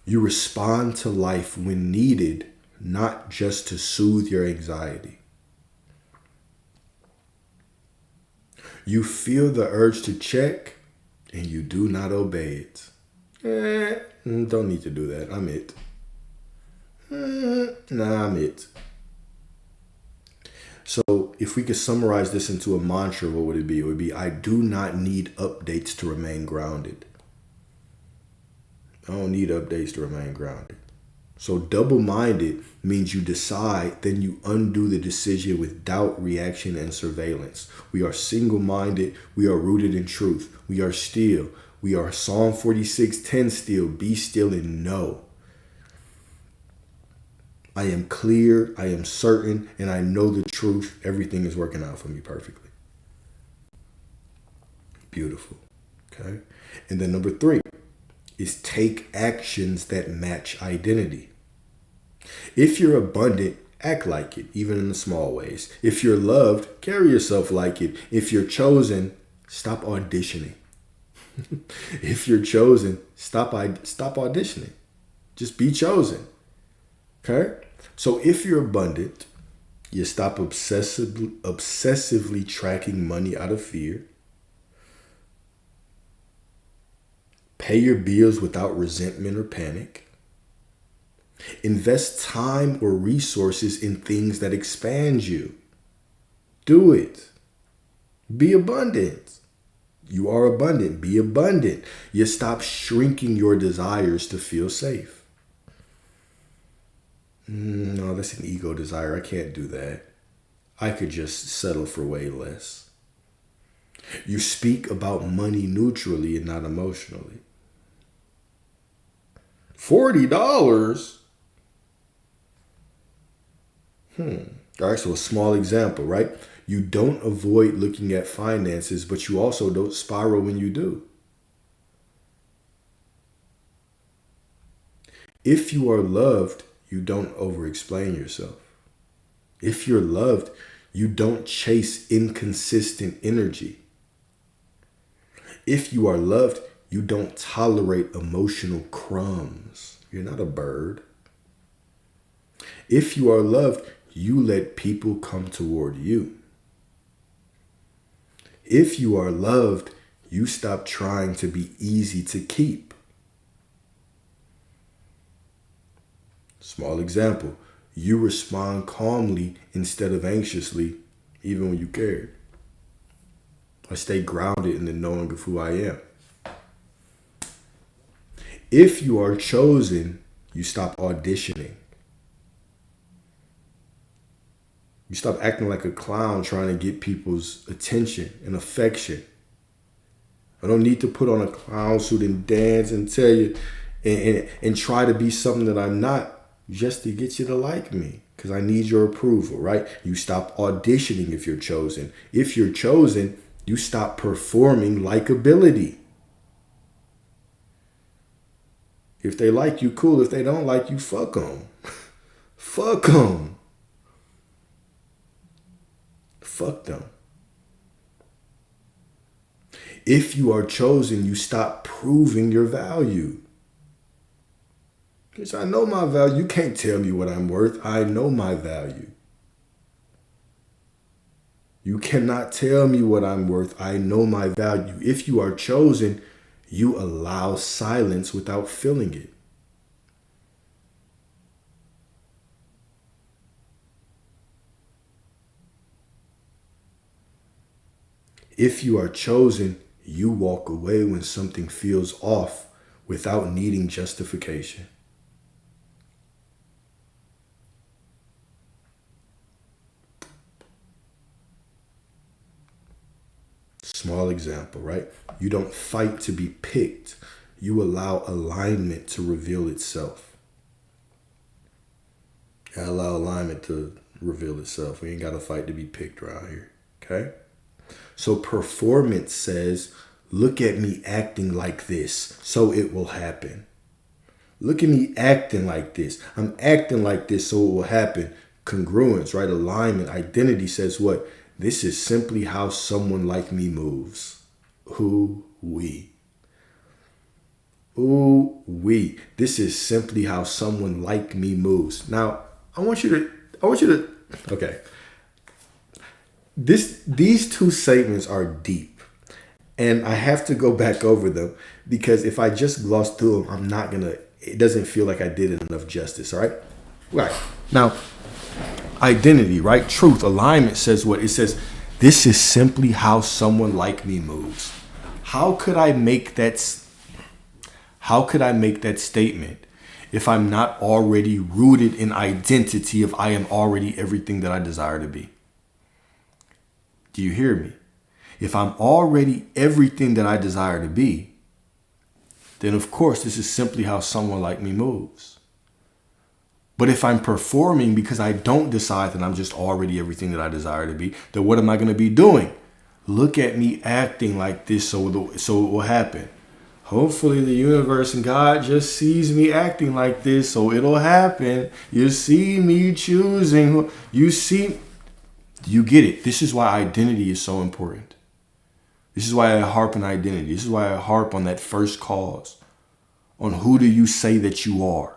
You respond to life when needed, not just to soothe your anxiety. You feel the urge to check, and you do not obey it. Don't need to do that. I'm it. I'm it. So if we could summarize this into a mantra, what would it be? It would be, I do not need updates to remain grounded. I don't need updates to remain grounded. So double-minded means you decide, then you undo the decision with doubt, reaction, and surveillance. We are single-minded. We are rooted in truth. We are still. We are Psalm 46:10 still. Be still and know. I am clear, I am certain, and I know the truth. Everything is working out for me perfectly. Beautiful. Okay. And then number 3 is take actions that match identity. If you're abundant, act like it, even in the small ways. If you're loved, carry yourself like it. If you're chosen, stop auditioning. If you're chosen, stop auditioning. Just be chosen. Okay? So if you're abundant, you stop obsessively tracking money out of fear. Pay your bills without resentment or panic. Invest time or resources in things that expand you. Do it. Be abundant. You are abundant. Be abundant. You stop shrinking your desires to feel safe. No, that's an ego desire. I can't do that. I could just settle for way less. You speak about money neutrally and not emotionally. $40? All right, so a small example, right? You don't avoid looking at finances, but you also don't spiral when you do. If you are loved, you don't overexplain yourself. If you're loved, you don't chase inconsistent energy. If you are loved, you don't tolerate emotional crumbs. You're not a bird. If you are loved, you let people come toward you. If you are loved, you stop trying to be easy to keep. Small example, you respond calmly instead of anxiously, even when you care. I stay grounded in the knowing of who I am. If you are chosen, you stop auditioning. You stop acting like a clown trying to get people's attention and affection. I don't need to put on a clown suit and dance and tell you and try to be something that I'm not just to get you to like me because I need your approval, right? You stop auditioning if you're chosen. If you're chosen, you stop performing likability. If they like you, cool. If they don't like you, fuck them. Fuck them. Fuck them. If you are chosen, you stop proving your value. Because I know my value. You can't tell me what I'm worth. I know my value. You cannot tell me what I'm worth. I know my value. If you are chosen, you allow silence without feeling it. If you are chosen, you walk away when something feels off without needing justification. Small example, right? You don't fight to be picked. You allow alignment to reveal itself. I allow alignment to reveal itself. We ain't got to fight to be picked around here, okay? So performance says, look at me acting like this, so it will happen. Look at me acting like this. I'm acting like this, so it will happen. Congruence, right? Alignment, identity says what? This is simply how someone like me moves. Ooh-wee. Ooh-wee. This is simply how someone like me moves. Now, okay. These two statements are deep. And I have to go back over them because if I just gloss through them, it doesn't feel like I did it enough justice, all right? Right. Now, identity, right? Truth, alignment says what? It says, this is simply how someone like me moves. How could I make that statement if I'm not already rooted in identity if I am already everything that I desire to be? Do you hear me? If I'm already everything that I desire to be, then of course this is simply how someone like me moves. But if I'm performing because I don't decide that I'm just already everything that I desire to be, then what am I going to be doing? Look at me acting like this so it will happen. Hopefully the universe and God just sees me acting like this so it'll happen. You see me choosing. You get it. This is why identity is so important. This is why I harp on identity. This is why I harp on that first cause. On who do you say that you are?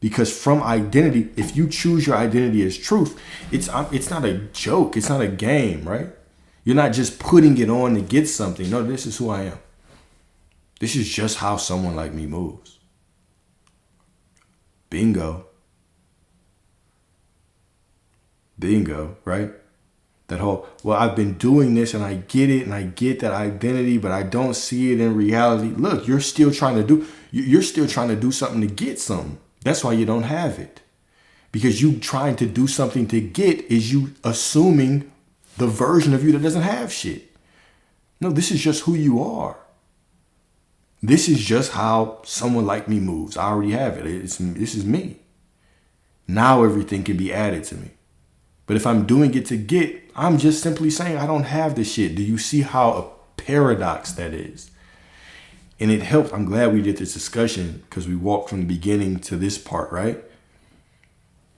Because from identity, if you choose your identity as truth, it's not a joke. It's not a game, right? You're not just putting it on to get something. No, this is who I am. This is just how someone like me moves. Bingo. Bingo, right? That whole, well, I've been doing this and I get it and I get that identity, but I don't see it in reality. Look, you're still trying to do something to get something. That's why you don't have it. Because you trying to do something to get is you assuming the version of you that doesn't have shit. No, this is just who you are. This is just how someone like me moves. I already have it. This is me. Now everything can be added to me. But if I'm doing it to get, I'm just simply saying I don't have the shit. Do you see how a paradox that is? And it helped. I'm glad we did this discussion because we walked from the beginning to this part, right?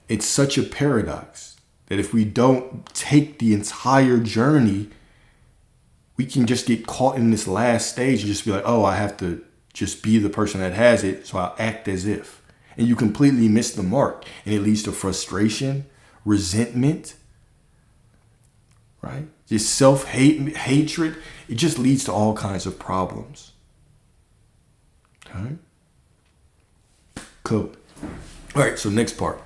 It's such a paradox that if we don't take the entire journey, we can just get caught in this last stage and just be like, oh, I have to just be the person that has it, so I'll act as if. And you completely miss the mark. And it leads to frustration, resentment, right? Just self-hate, hatred. It just leads to all kinds of problems. Okay? Cool. All right, so next part.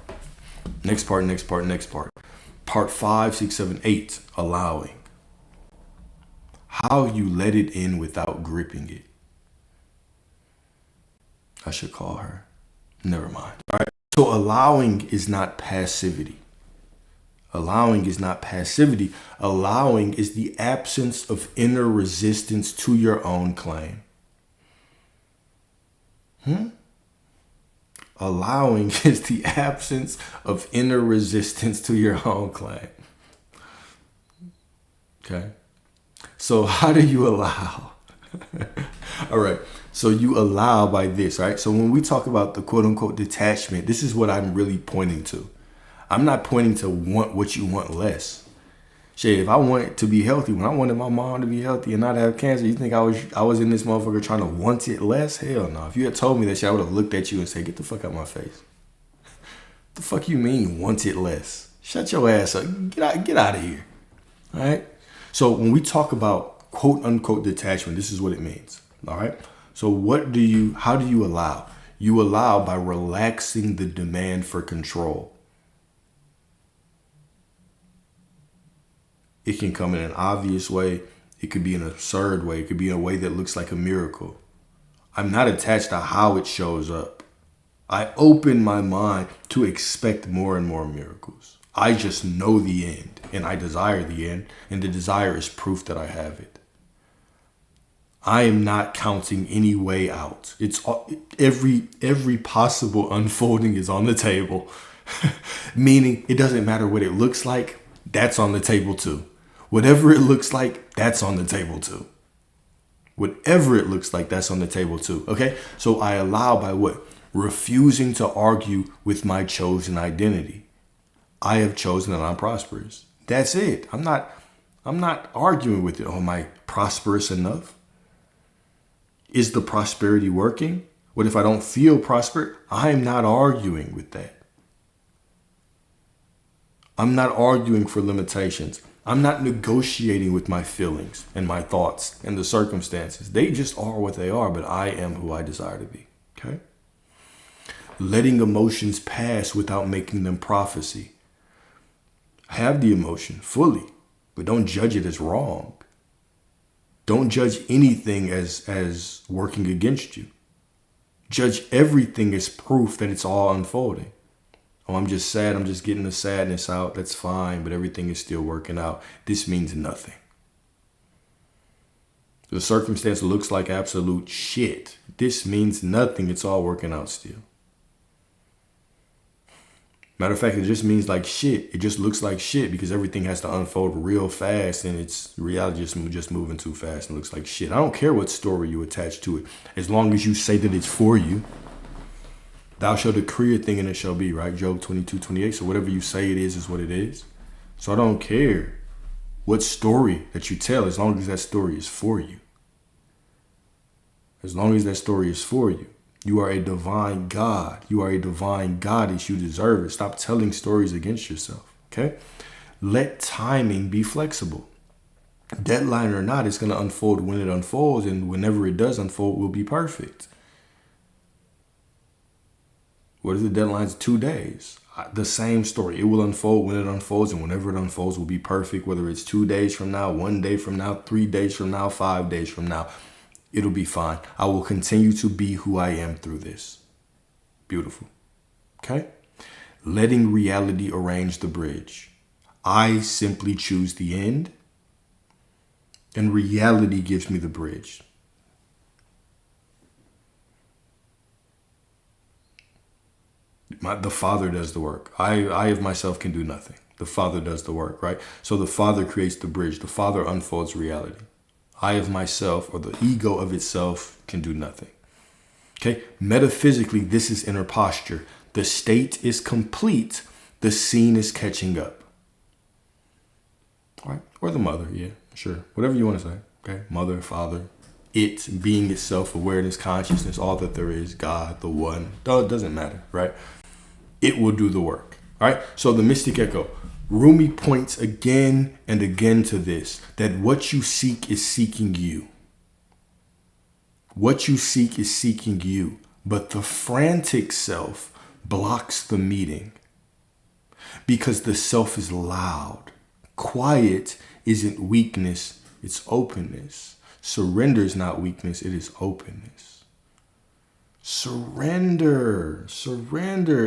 Next part. Part 5, 6, 7, 8, allowing. How you let it in without gripping it. I should call her. Never mind. All right. So allowing is not passivity. Allowing is not passivity. Allowing is the absence of inner resistance to your own claim. Allowing is the absence of inner resistance to your own claim. Okay. So how do you allow? All right. So you allow by this, right? So when we talk about the quote unquote detachment, this is what I'm really pointing to. I'm not pointing to want what you want less. Shit, if I wanted to be healthy, when I wanted my mom to be healthy and not have cancer, you think I was in this motherfucker trying to want it less? Hell no. If you had told me that shit, I would have looked at you and said, get the fuck out my face. The fuck you mean want it less? Shut your ass up. Get out of here. All right? So when we talk about quote unquote detachment, this is what it means. All right? So how do you allow? You allow by relaxing the demand for control. It can come in an obvious way. It could be an absurd way. It could be in a way that looks like a miracle. I'm not attached to how it shows up. I open my mind to expect more and more miracles. I just know the end and I desire the end, and the desire is proof that I have it. I am not counting any way out. It's every possible unfolding is on the table, meaning it doesn't matter what it looks like. That's on the table too. Whatever it looks like, that's on the table too. Whatever it looks like, that's on the table too. Okay? So I allow by what? Refusing to argue with my chosen identity. I have chosen that I'm prosperous. That's it. I'm not arguing with it. Oh, am I prosperous enough? Is the prosperity working? What if I don't feel prosper? I'm not arguing with that. I'm not arguing for limitations. I'm not negotiating with my feelings and my thoughts and the circumstances. They just are what they are, but I am who I desire to be. Okay? Letting emotions pass without making them prophecy. Have the emotion fully, but don't judge it as wrong. Don't judge anything as working against you. Judge everything as proof that it's all unfolding. Oh, I'm just sad. I'm just getting the sadness out. That's fine, but everything is still working out. This means nothing. The circumstance looks like absolute shit. This means nothing. It's all working out still. Matter of fact, it just means like shit. It just looks like shit because everything has to unfold real fast and it's reality just moving too fast and looks like shit. I don't care what story you attach to it. As long as you say that it's for you. Thou shalt decree a thing and it shall be, right? Job 22:28. So whatever you say it is what it is. So I don't care. what story that you tell, as long as that story is for you. As long as that story is for you. You are a divine God. You are a divine goddess. You deserve it. Stop telling stories against yourself. Okay? Let timing be flexible. Deadline or not, it's going to unfold when it unfolds, and whenever it does unfold, will be perfect. What is the deadline? 2 days. The same story. It will unfold when it unfolds, and whenever it unfolds will be perfect, whether it's 2 days from now, 1 day from now, 3 days from now, 5 days from now. It'll be fine. I will continue to be who I am through this. Beautiful. Okay? Letting reality arrange the bridge. I simply choose the end, and reality gives me the bridge. The Father does the work. I of myself can do nothing. The Father does the work, right? So the Father creates the bridge. The Father unfolds reality. I of myself, or the ego of itself, can do nothing. Okay? Metaphysically, this is inner posture. The state is complete. The scene is catching up. All right? Or the mother, yeah, sure. Whatever you want to say. Okay? Mother, father, it, being itself, awareness, consciousness, all that there is, God, the one. It doesn't matter, right? It will do the work. All right? So the mystic echo. Rumi points again and again to this, that what you seek is seeking you. What you seek is seeking you, but the frantic self blocks the meeting because the self is loud. Quiet isn't weakness, it's openness. Surrender is not weakness, it is openness. Surrender.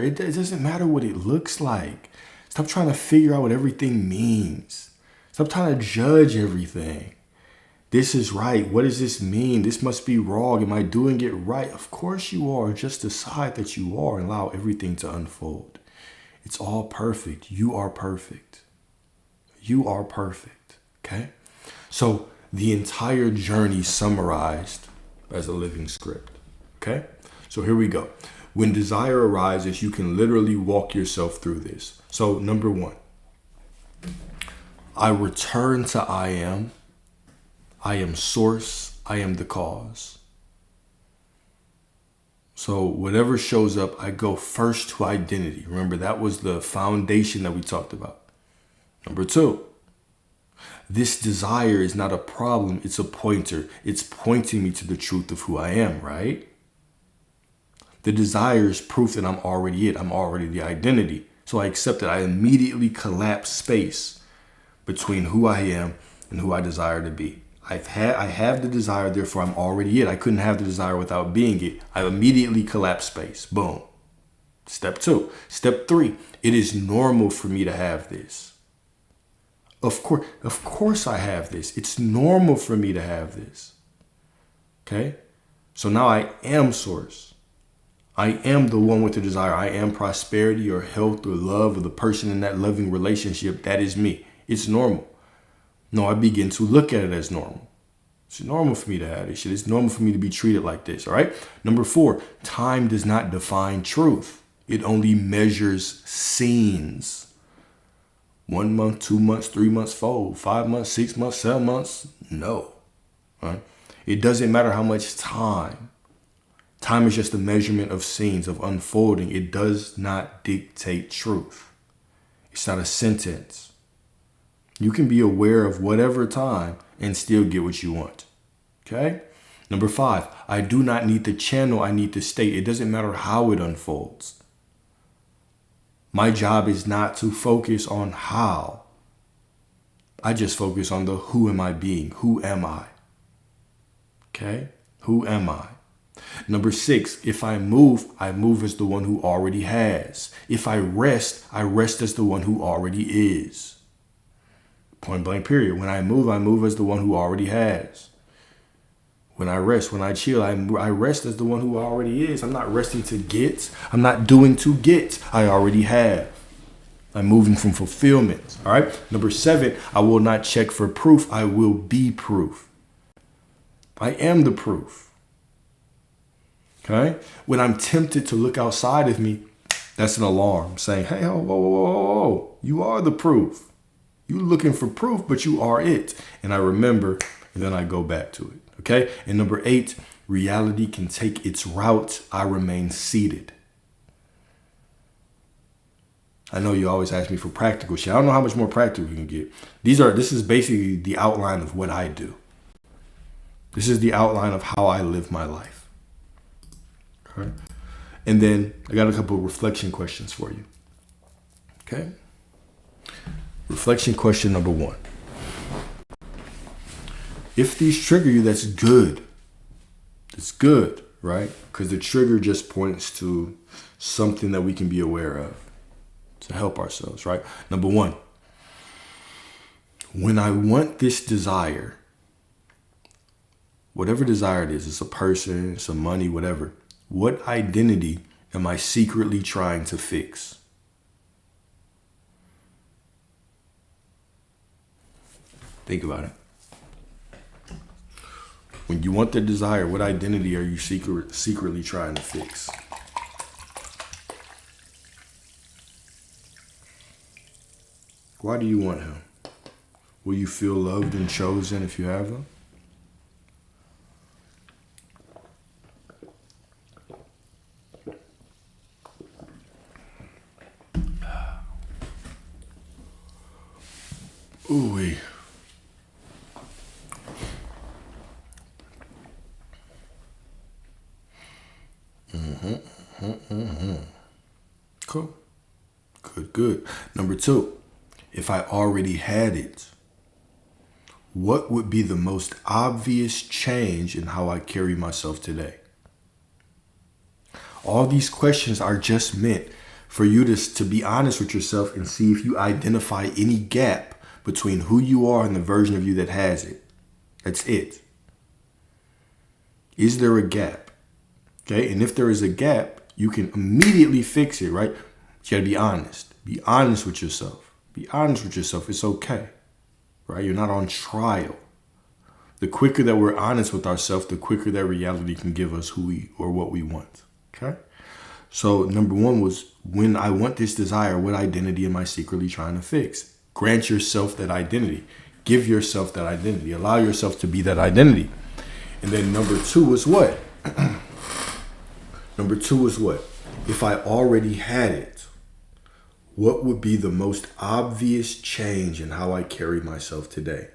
It doesn't matter what it looks like. Stop trying to figure out what everything means. Stop trying to judge everything. This is right. What does this mean? This must be wrong. Am I doing it right? Of course you are. Just decide that you are and allow everything to unfold. It's all perfect. You are perfect. You are perfect. Okay? So the entire journey summarized as a living script. Okay? So here we go. When desire arises, you can literally walk yourself through this. So number 1, I return to I am. I am source. I am the cause. So whatever shows up, I go first to identity. Remember, that was the foundation that we talked about. Number 2, this desire is not a problem. It's a pointer. It's pointing me to the truth of who I am, right? The desire is proof that I'm already it. I'm already the identity. So I accept it. I immediately collapse space between who I am and who I desire to be. I have the desire, therefore I'm already it. I couldn't have the desire without being it. I immediately collapse space. Boom. Step 2. Step 3. It is normal for me to have this. Of course I have this. It's normal for me to have this. Okay? So now I am source. I am the one with the desire. I am prosperity or health or love or the person in that loving relationship. That is me. It's normal. No, I begin to look at it as normal. It's normal for me to have this shit. It's normal for me to be treated like this. All right. Number 4, time does not define truth. It only measures scenes. 1 month, 2 months, 3 months, 4, 5 months, 6 months, 7 months. No. All right. It doesn't matter how much time. Time is just a measurement of scenes, of unfolding. It does not dictate truth. It's not a sentence. You can be aware of whatever time and still get what you want. Okay? Number 5, I do not need the channel. I need the state. It doesn't matter how it unfolds. My job is not to focus on how. I just focus on the who am I being? Who am I? Okay? Who am I? Number 6, if I move as the one who already has. If I rest as the one who already is. Point blank period. When I move as the one who already has. When I rest, when I chill, I rest as the one who already is. I'm not resting to get. I'm not doing to get. I already have. I'm moving from fulfillment. All right. Number 7, I will not check for proof. I will be proof. I am the proof. Okay? When I'm tempted to look outside of me, that's an alarm saying, hey, whoa, you are the proof. You looking for proof, but you are it. And I remember, and then I go back to it. Okay? And number 8, reality can take its route. I remain seated. I know you always ask me for practical shit. I don't know how much more practical we can get. This is basically the outline of what I do. This is the outline of how I live my life. Okay? And then I got a couple of reflection questions for you. Okay? Reflection question number 1. If these trigger you, that's good. It's good, right? Because the trigger just points to something that we can be aware of to help ourselves, right? Number 1, when I want this desire, whatever desire it is, it's a person, it's some money, whatever. What identity am I secretly trying to fix? Think about it. When you want the desire, what identity are you secretly trying to fix? Why do you want him? Will you feel loved and chosen if you have him? Ooh-wee. Cool. Good. Number 2, if I already had it, what would be the most obvious change in how I carry myself today? All these questions are just meant for you to be honest with yourself and see if you identify any gap between who you are and the version of you that has it. That's it. Is there a gap? Okay, and if there is a gap, you can immediately fix it, right? But you gotta be honest. Be honest with yourself. Be honest with yourself. It's okay, right? You're not on trial. The quicker that we're honest with ourselves, the quicker that reality can give us who we or what we want. Okay? So number 1 was, when I want this desire, what identity am I secretly trying to fix? Grant yourself that identity. Give yourself that identity. Allow yourself to be that identity. And then number 2 is what? Number 2 is what? If I already had it, what would be the most obvious change in how I carry myself today?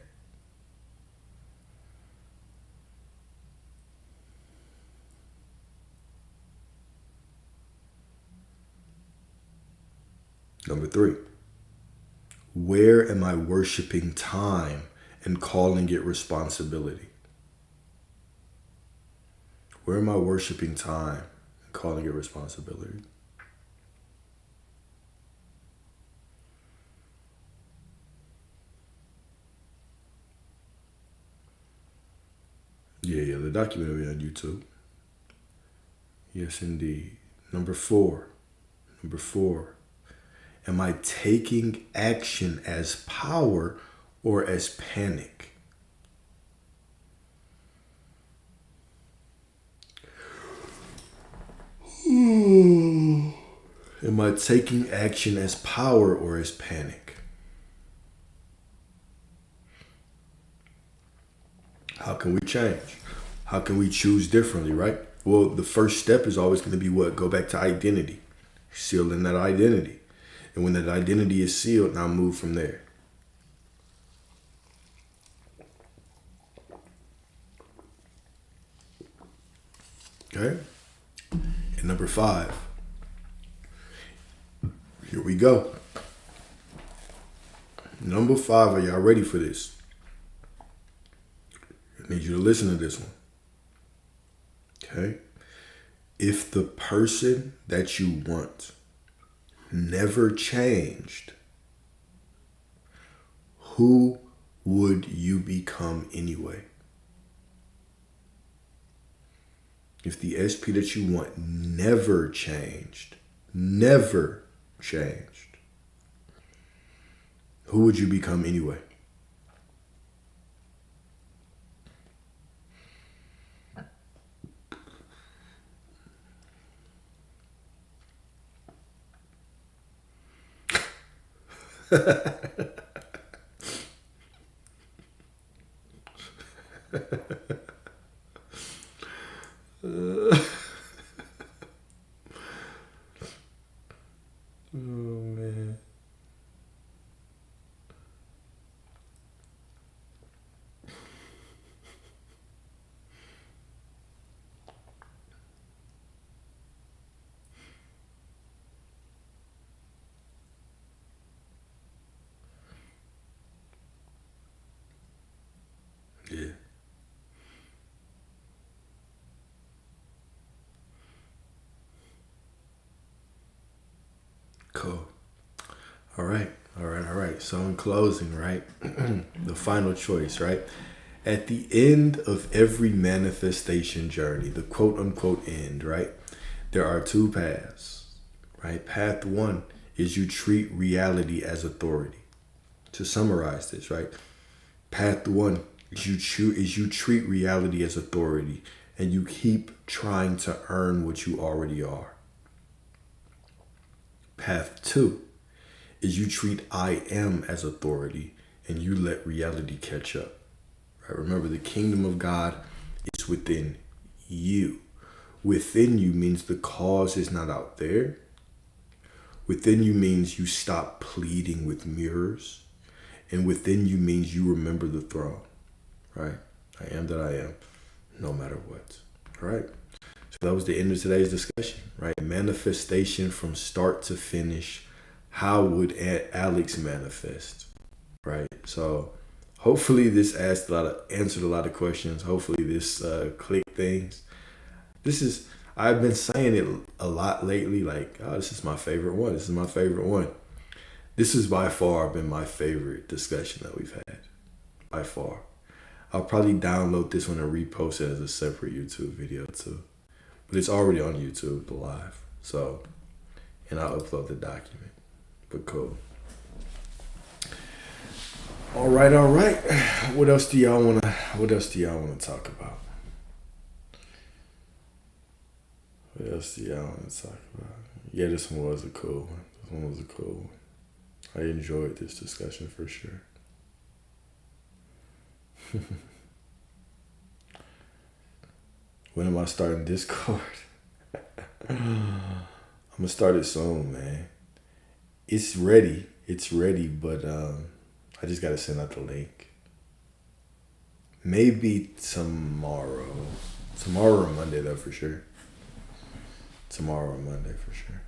Number 3, where am I worshiping time and calling it responsibility? Where am I worshiping time and calling it responsibility? Yeah, the documentary on YouTube. Yes, indeed. Number 4. Am I taking action as power or as panic? Am I taking action as power or as panic? How can we change? How can we choose differently, right? Well, the first step is always going to be what? Go back to identity. Seal in that identity. And when that identity is sealed, now move from there. Okay? And number 5. Here we go. Number 5, are y'all ready for this? I need you to listen to this one. Okay? If the person that you want never changed, who would you become anyway? If the SP that you want never changed, who would you become anyway? Oh man. Yeah. Cool. All right. All right. All right. So in closing, right? The final choice, right? At the end of every manifestation journey, the quote unquote end, right? There are two paths, right? Path one is you treat reality as authority. To summarize this, right? Path one is you treat reality as authority and you keep trying to earn what you already are. Path two is you treat I am as authority and you let reality catch up. Right? Remember, the kingdom of God is within you. Within you means the cause is not out there. Within you means you stop pleading with mirrors. And within you means you remember the throne. Right? I am that I am, no matter what. All right. So that was the end of today's discussion, right? Manifestation from start to finish. How would Alex manifest? Right? So hopefully this answered a lot of questions. Hopefully this clicked things. I've been saying it a lot lately, like, oh, this is my favorite one. This is my favorite one. This has by far been my favorite discussion that we've had. By far. I'll probably download this one and repost it as a separate YouTube video too. But it's already on YouTube, the live. So, and I'll upload the document. But cool. All right, all right. What else do y'all wanna talk about? What else do y'all want to talk about? Yeah, this one was a cool one. I enjoyed this discussion for sure. When am I starting Discord? I'm gonna start it soon, man. It's ready. But I just gotta send out the link. Maybe tomorrow. Tomorrow or Monday though, for sure. Tomorrow or Monday for sure.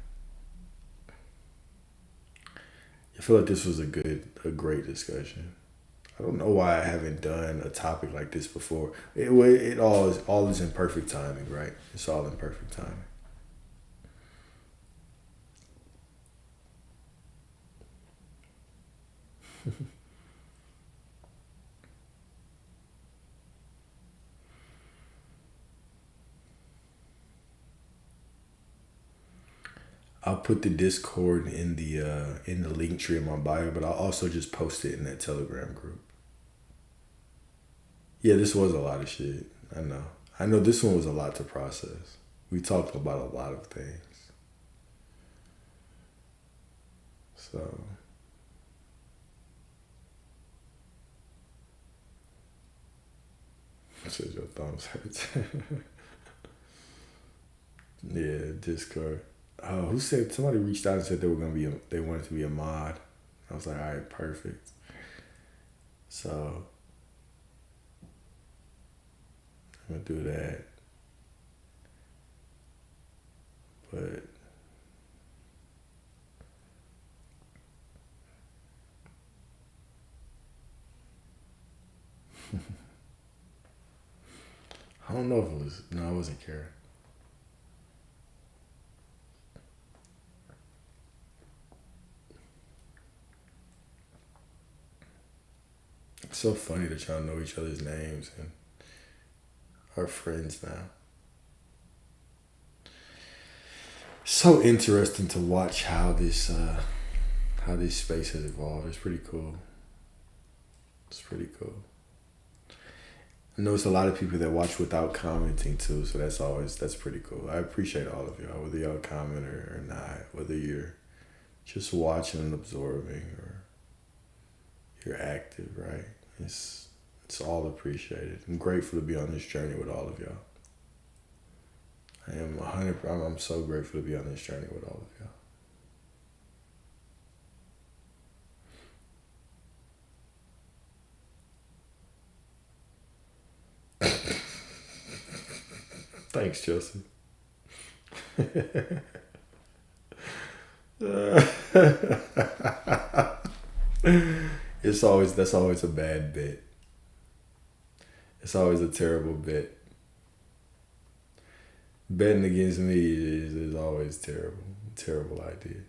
I feel like this was a great discussion. I don't know why I haven't done a topic like this before. It all is in perfect timing, right? It's all in perfect timing. I'll put the Discord in the link tree in my bio, but I'll also just post it in that Telegram group. Yeah, this was a lot of shit. I know. I know this one was a lot to process. We talked about a lot of things. So says your thumbs hurts. Yeah, Discord. Oh, who said somebody reached out and said they wanted to be a mod. I was like, all right, perfect. So I'm gonna do that. But I don't know if it was. No, I wasn't Karen. It's so funny that y'all know each other's names and are friends now. So interesting to watch how this space has evolved. It's pretty cool. It's pretty cool. I know it's a lot of people that watch without commenting too, so that's pretty cool. I appreciate all of y'all, whether y'all comment or not, whether you're just watching and absorbing or you're active, right? It's It's all appreciated. I'm grateful to be on this journey with all of y'all. I am 100. I'm so grateful to be on this journey with all of y'all. Thanks, Chelsea. That's always a bad bit. It's always a terrible bet. Betting against me is always terrible. Terrible idea.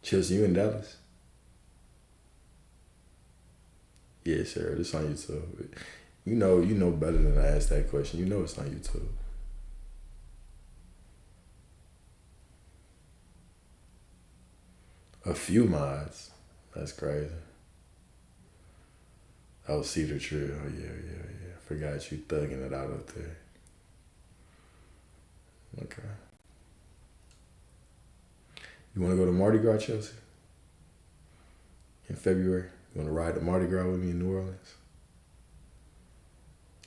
Chelsea, you in Dallas? Yeah, sure. It's on YouTube. You know better than to ask that question. You know it's on YouTube. A few mods. That's crazy. Oh, Cedar Tree. Oh, yeah. Forgot you thugging it out up there. Okay. You want to go to Mardi Gras, Chelsea? In February? You want to ride the Mardi Gras with me in New Orleans?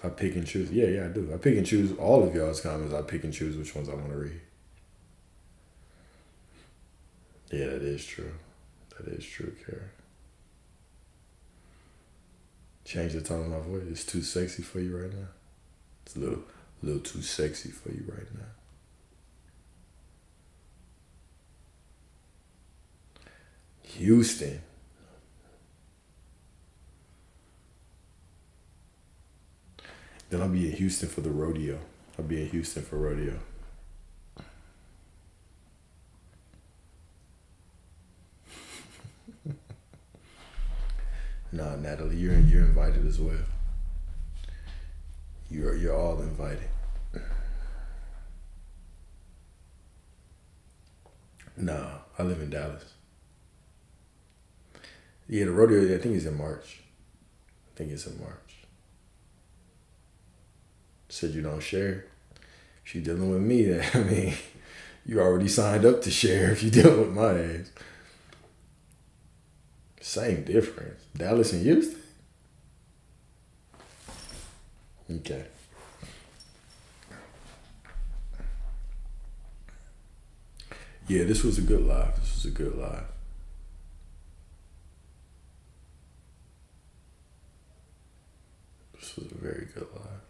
I pick and choose. Yeah, I do. I pick and choose all of y'all's comments. I pick and choose which ones I want to read. Yeah, that is true. That is true, Kara. Change the tone of my voice. It's too sexy for you right now. It's a little too sexy for you right now. Houston. Then I'll be in Houston for the rodeo. I'll be in Houston for rodeo. Nah, Natalie, you're invited as well. You're all invited. Nah, I live in Dallas. Yeah, the rodeo, I think it's in March. Said you don't share. If you're dealing with me, then, I mean, you already signed up to share if you're dealing with my ass. Same difference. Dallas and Houston? Okay. Yeah, this was a good live. This was a very good live.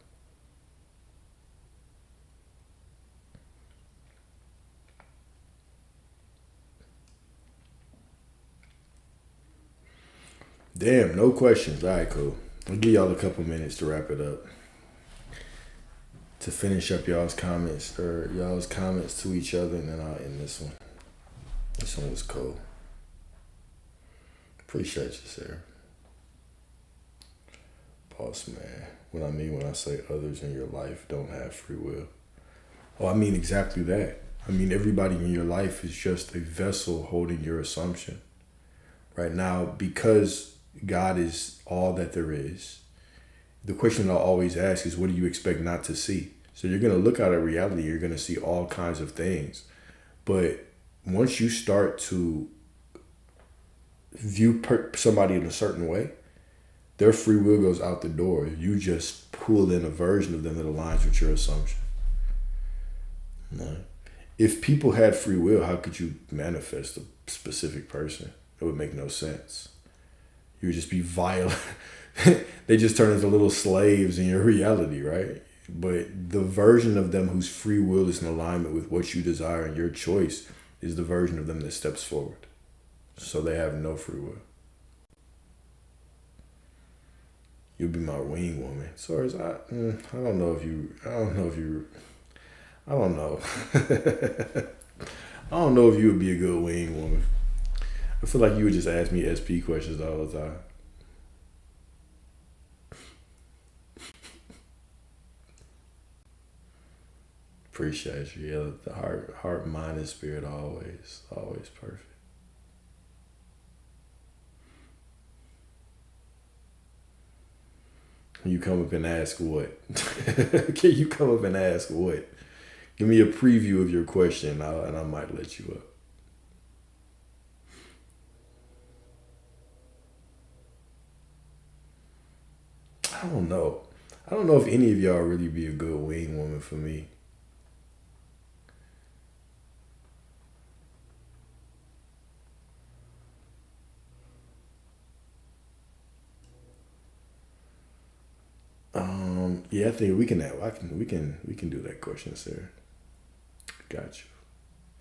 Damn, no questions. All right, cool. I'll give y'all a couple minutes to wrap it up. To finish up y'all's comments to each other, and then I'll end this one. This one was cool. Appreciate you, sir. Boss man. What I mean when I say others in your life don't have free will. Oh, I mean exactly that. I mean everybody in your life is just a vessel holding your assumption. Right now, because God is all that there is, the question I'll always ask is, what do you expect not to see? So you're going to look out at reality, you're going to see all kinds of things. But once you start to view somebody in a certain way, their free will goes out the door. You just pull in a version of them that aligns with your assumption. No. If people had free will, how could you manifest a specific person? It would make no sense. You would just be violent. They just turn into little slaves in your reality, right? But the version of them whose free will is in alignment with what you desire and your choice is the version of them that steps forward. So they have no free will. You'll be my wing woman. So as I don't know. I don't know. I don't know if you would be a good wing woman. I feel like you would just ask me SP questions all the time. Appreciate you. Yeah, the heart, mind, and spirit always perfect. Can you come up and ask what? Can you come up and ask what? Give me a preview of your question, and I might let you up. I don't know. I don't know if any of y'all really be a good wing woman for me. Yeah, I think we can have. We can do that question, sir. Got you.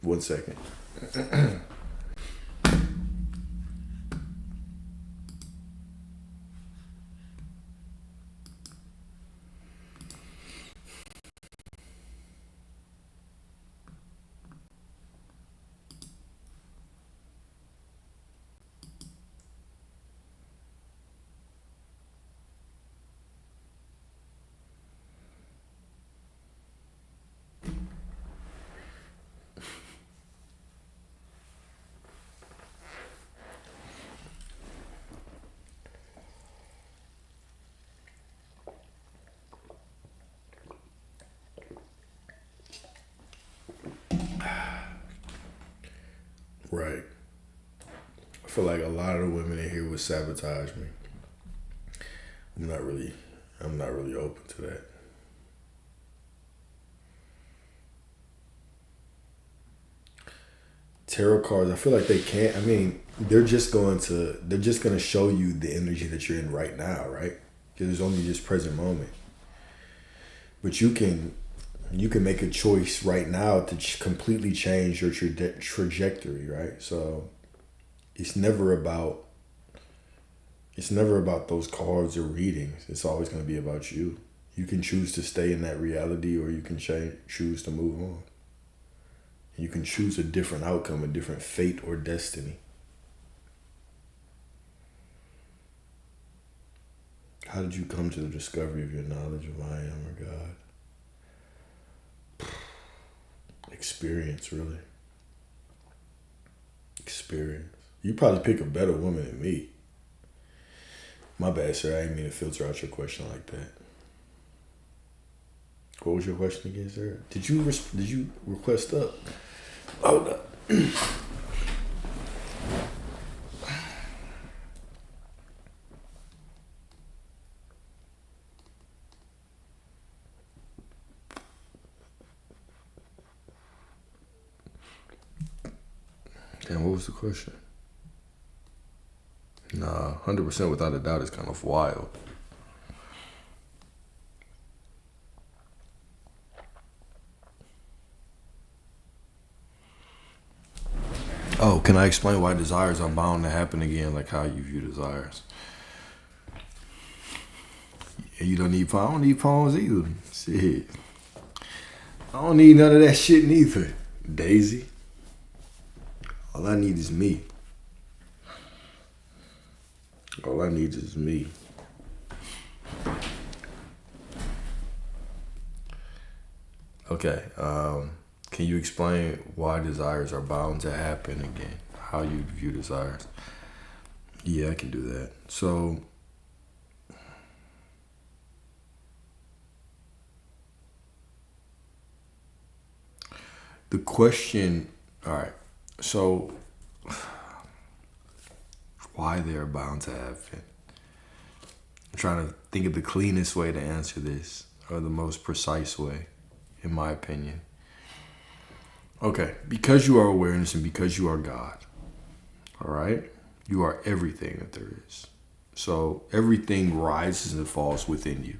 1 second. Right. I feel like a lot of the women in here would sabotage me. I'm not really. I'm not really open to that. Tarot cards, I feel like they can't. I mean, they're just going to show you the energy that you're in right now, right? Because there's only this present moment. But you can make a choice right now to completely change your trajectory, right? So it's never about those cards or readings. It's always going to be about you. You can choose to stay in that reality, or you can choose to move on. You can choose a different outcome, a different fate or destiny. How did you come to the discovery of your knowledge of I am or God? Experience, really. Experience. You probably pick a better woman than me. My bad, sir. I didn't mean to filter out your question like that. What was your question again, sir? Did you request up? Hold up. Damn, what was the question? Nah, 100% without a doubt is kind of wild. Oh, can I explain why desires are bound to happen again, like how you view desires? And you don't need I don't need poems either. Shit. I don't need none of that shit neither. Daisy. All I need is me. All I need is me. Okay. Can you explain why desires are bound to happen again? How you view desires? Yeah, I can do that. So, the question, all right. So, why they're bound to happen? I'm trying to think of the cleanest way to answer this, or the most precise way, in my opinion. Okay, because you are awareness and because you are God, all right? You are everything that there is. So everything rises and falls within you.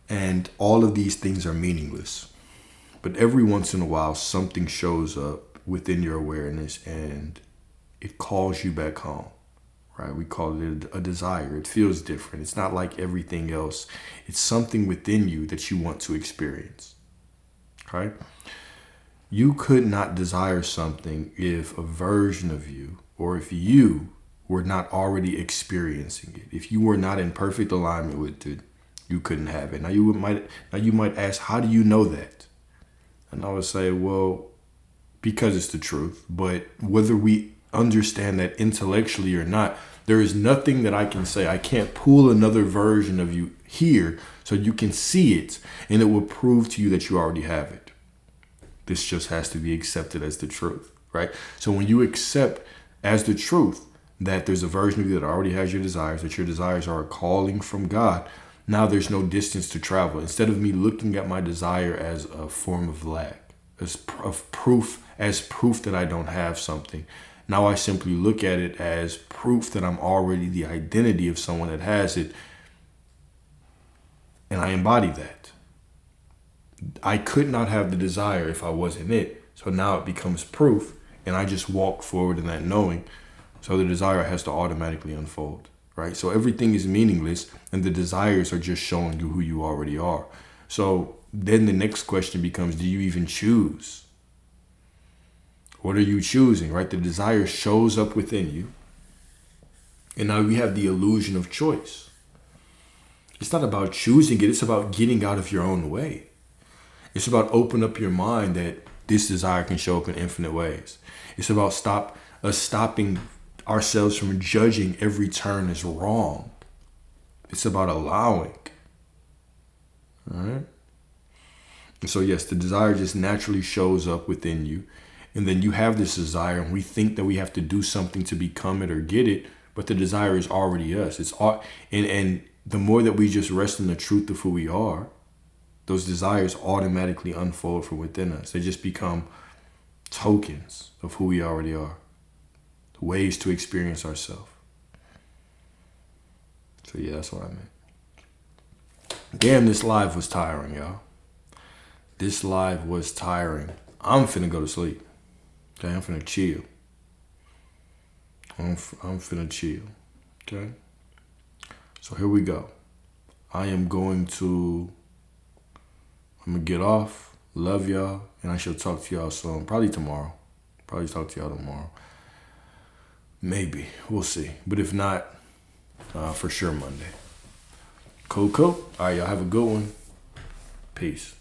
And all of these things are meaningless. But every once in a while, something shows up within your awareness and it calls you back home, right? We call it a desire. It feels different. It's not like everything else. It's something within you that you want to experience, right? You could not desire something if a version of you, or if you were not already experiencing it. If you were not in perfect alignment with it, you couldn't have it. Now you might ask, how do you know that? And I would say, well, because it's the truth. But whether we understand that intellectually or not, there is nothing that I can say. I can't pull another version of you here so you can see it, and it will prove to you that you already have it. This just has to be accepted as the truth, right? So when you accept as the truth that there's a version of you that already has your desires, that your desires are a calling from God, now there's no distance to travel. Instead of me looking at my desire as a form of lack, as proof that I don't have something, now I simply look at it as proof that I'm already the identity of someone that has it, and I embody that. I could not have the desire if I wasn't it. So now it becomes proof, and I just walk forward in that knowing. So the desire has to automatically unfold, right? So everything is meaningless, and the desires are just showing you who you already are. So then the next question becomes, do you even choose? What are you choosing, right? The desire shows up within you, and now we have the illusion of choice. It's not about choosing it. It's about getting out of your own way. It's about opening up your mind that this desire can show up in infinite ways. It's about stopping ourselves from judging every turn as wrong. It's about allowing. All right? And so, yes, the desire just naturally shows up within you. And then you have this desire, and we think that we have to do something to become it or get it, but the desire is already us. And the more that we just rest in the truth of who we are, those desires automatically unfold from within us. They just become tokens of who we already are, ways to experience ourselves. So yeah, that's what I meant. Damn, this live was tiring, y'all. This live was tiring. I'm finna go to sleep. Okay, I'm finna chill. I'm finna chill. Okay? So here we go. I'm gonna get off. Love y'all. And I shall talk to y'all soon. Probably tomorrow. Probably talk to y'all tomorrow. Maybe. We'll see. But if not, for sure Monday. Cool. All right, y'all have a good one. Peace.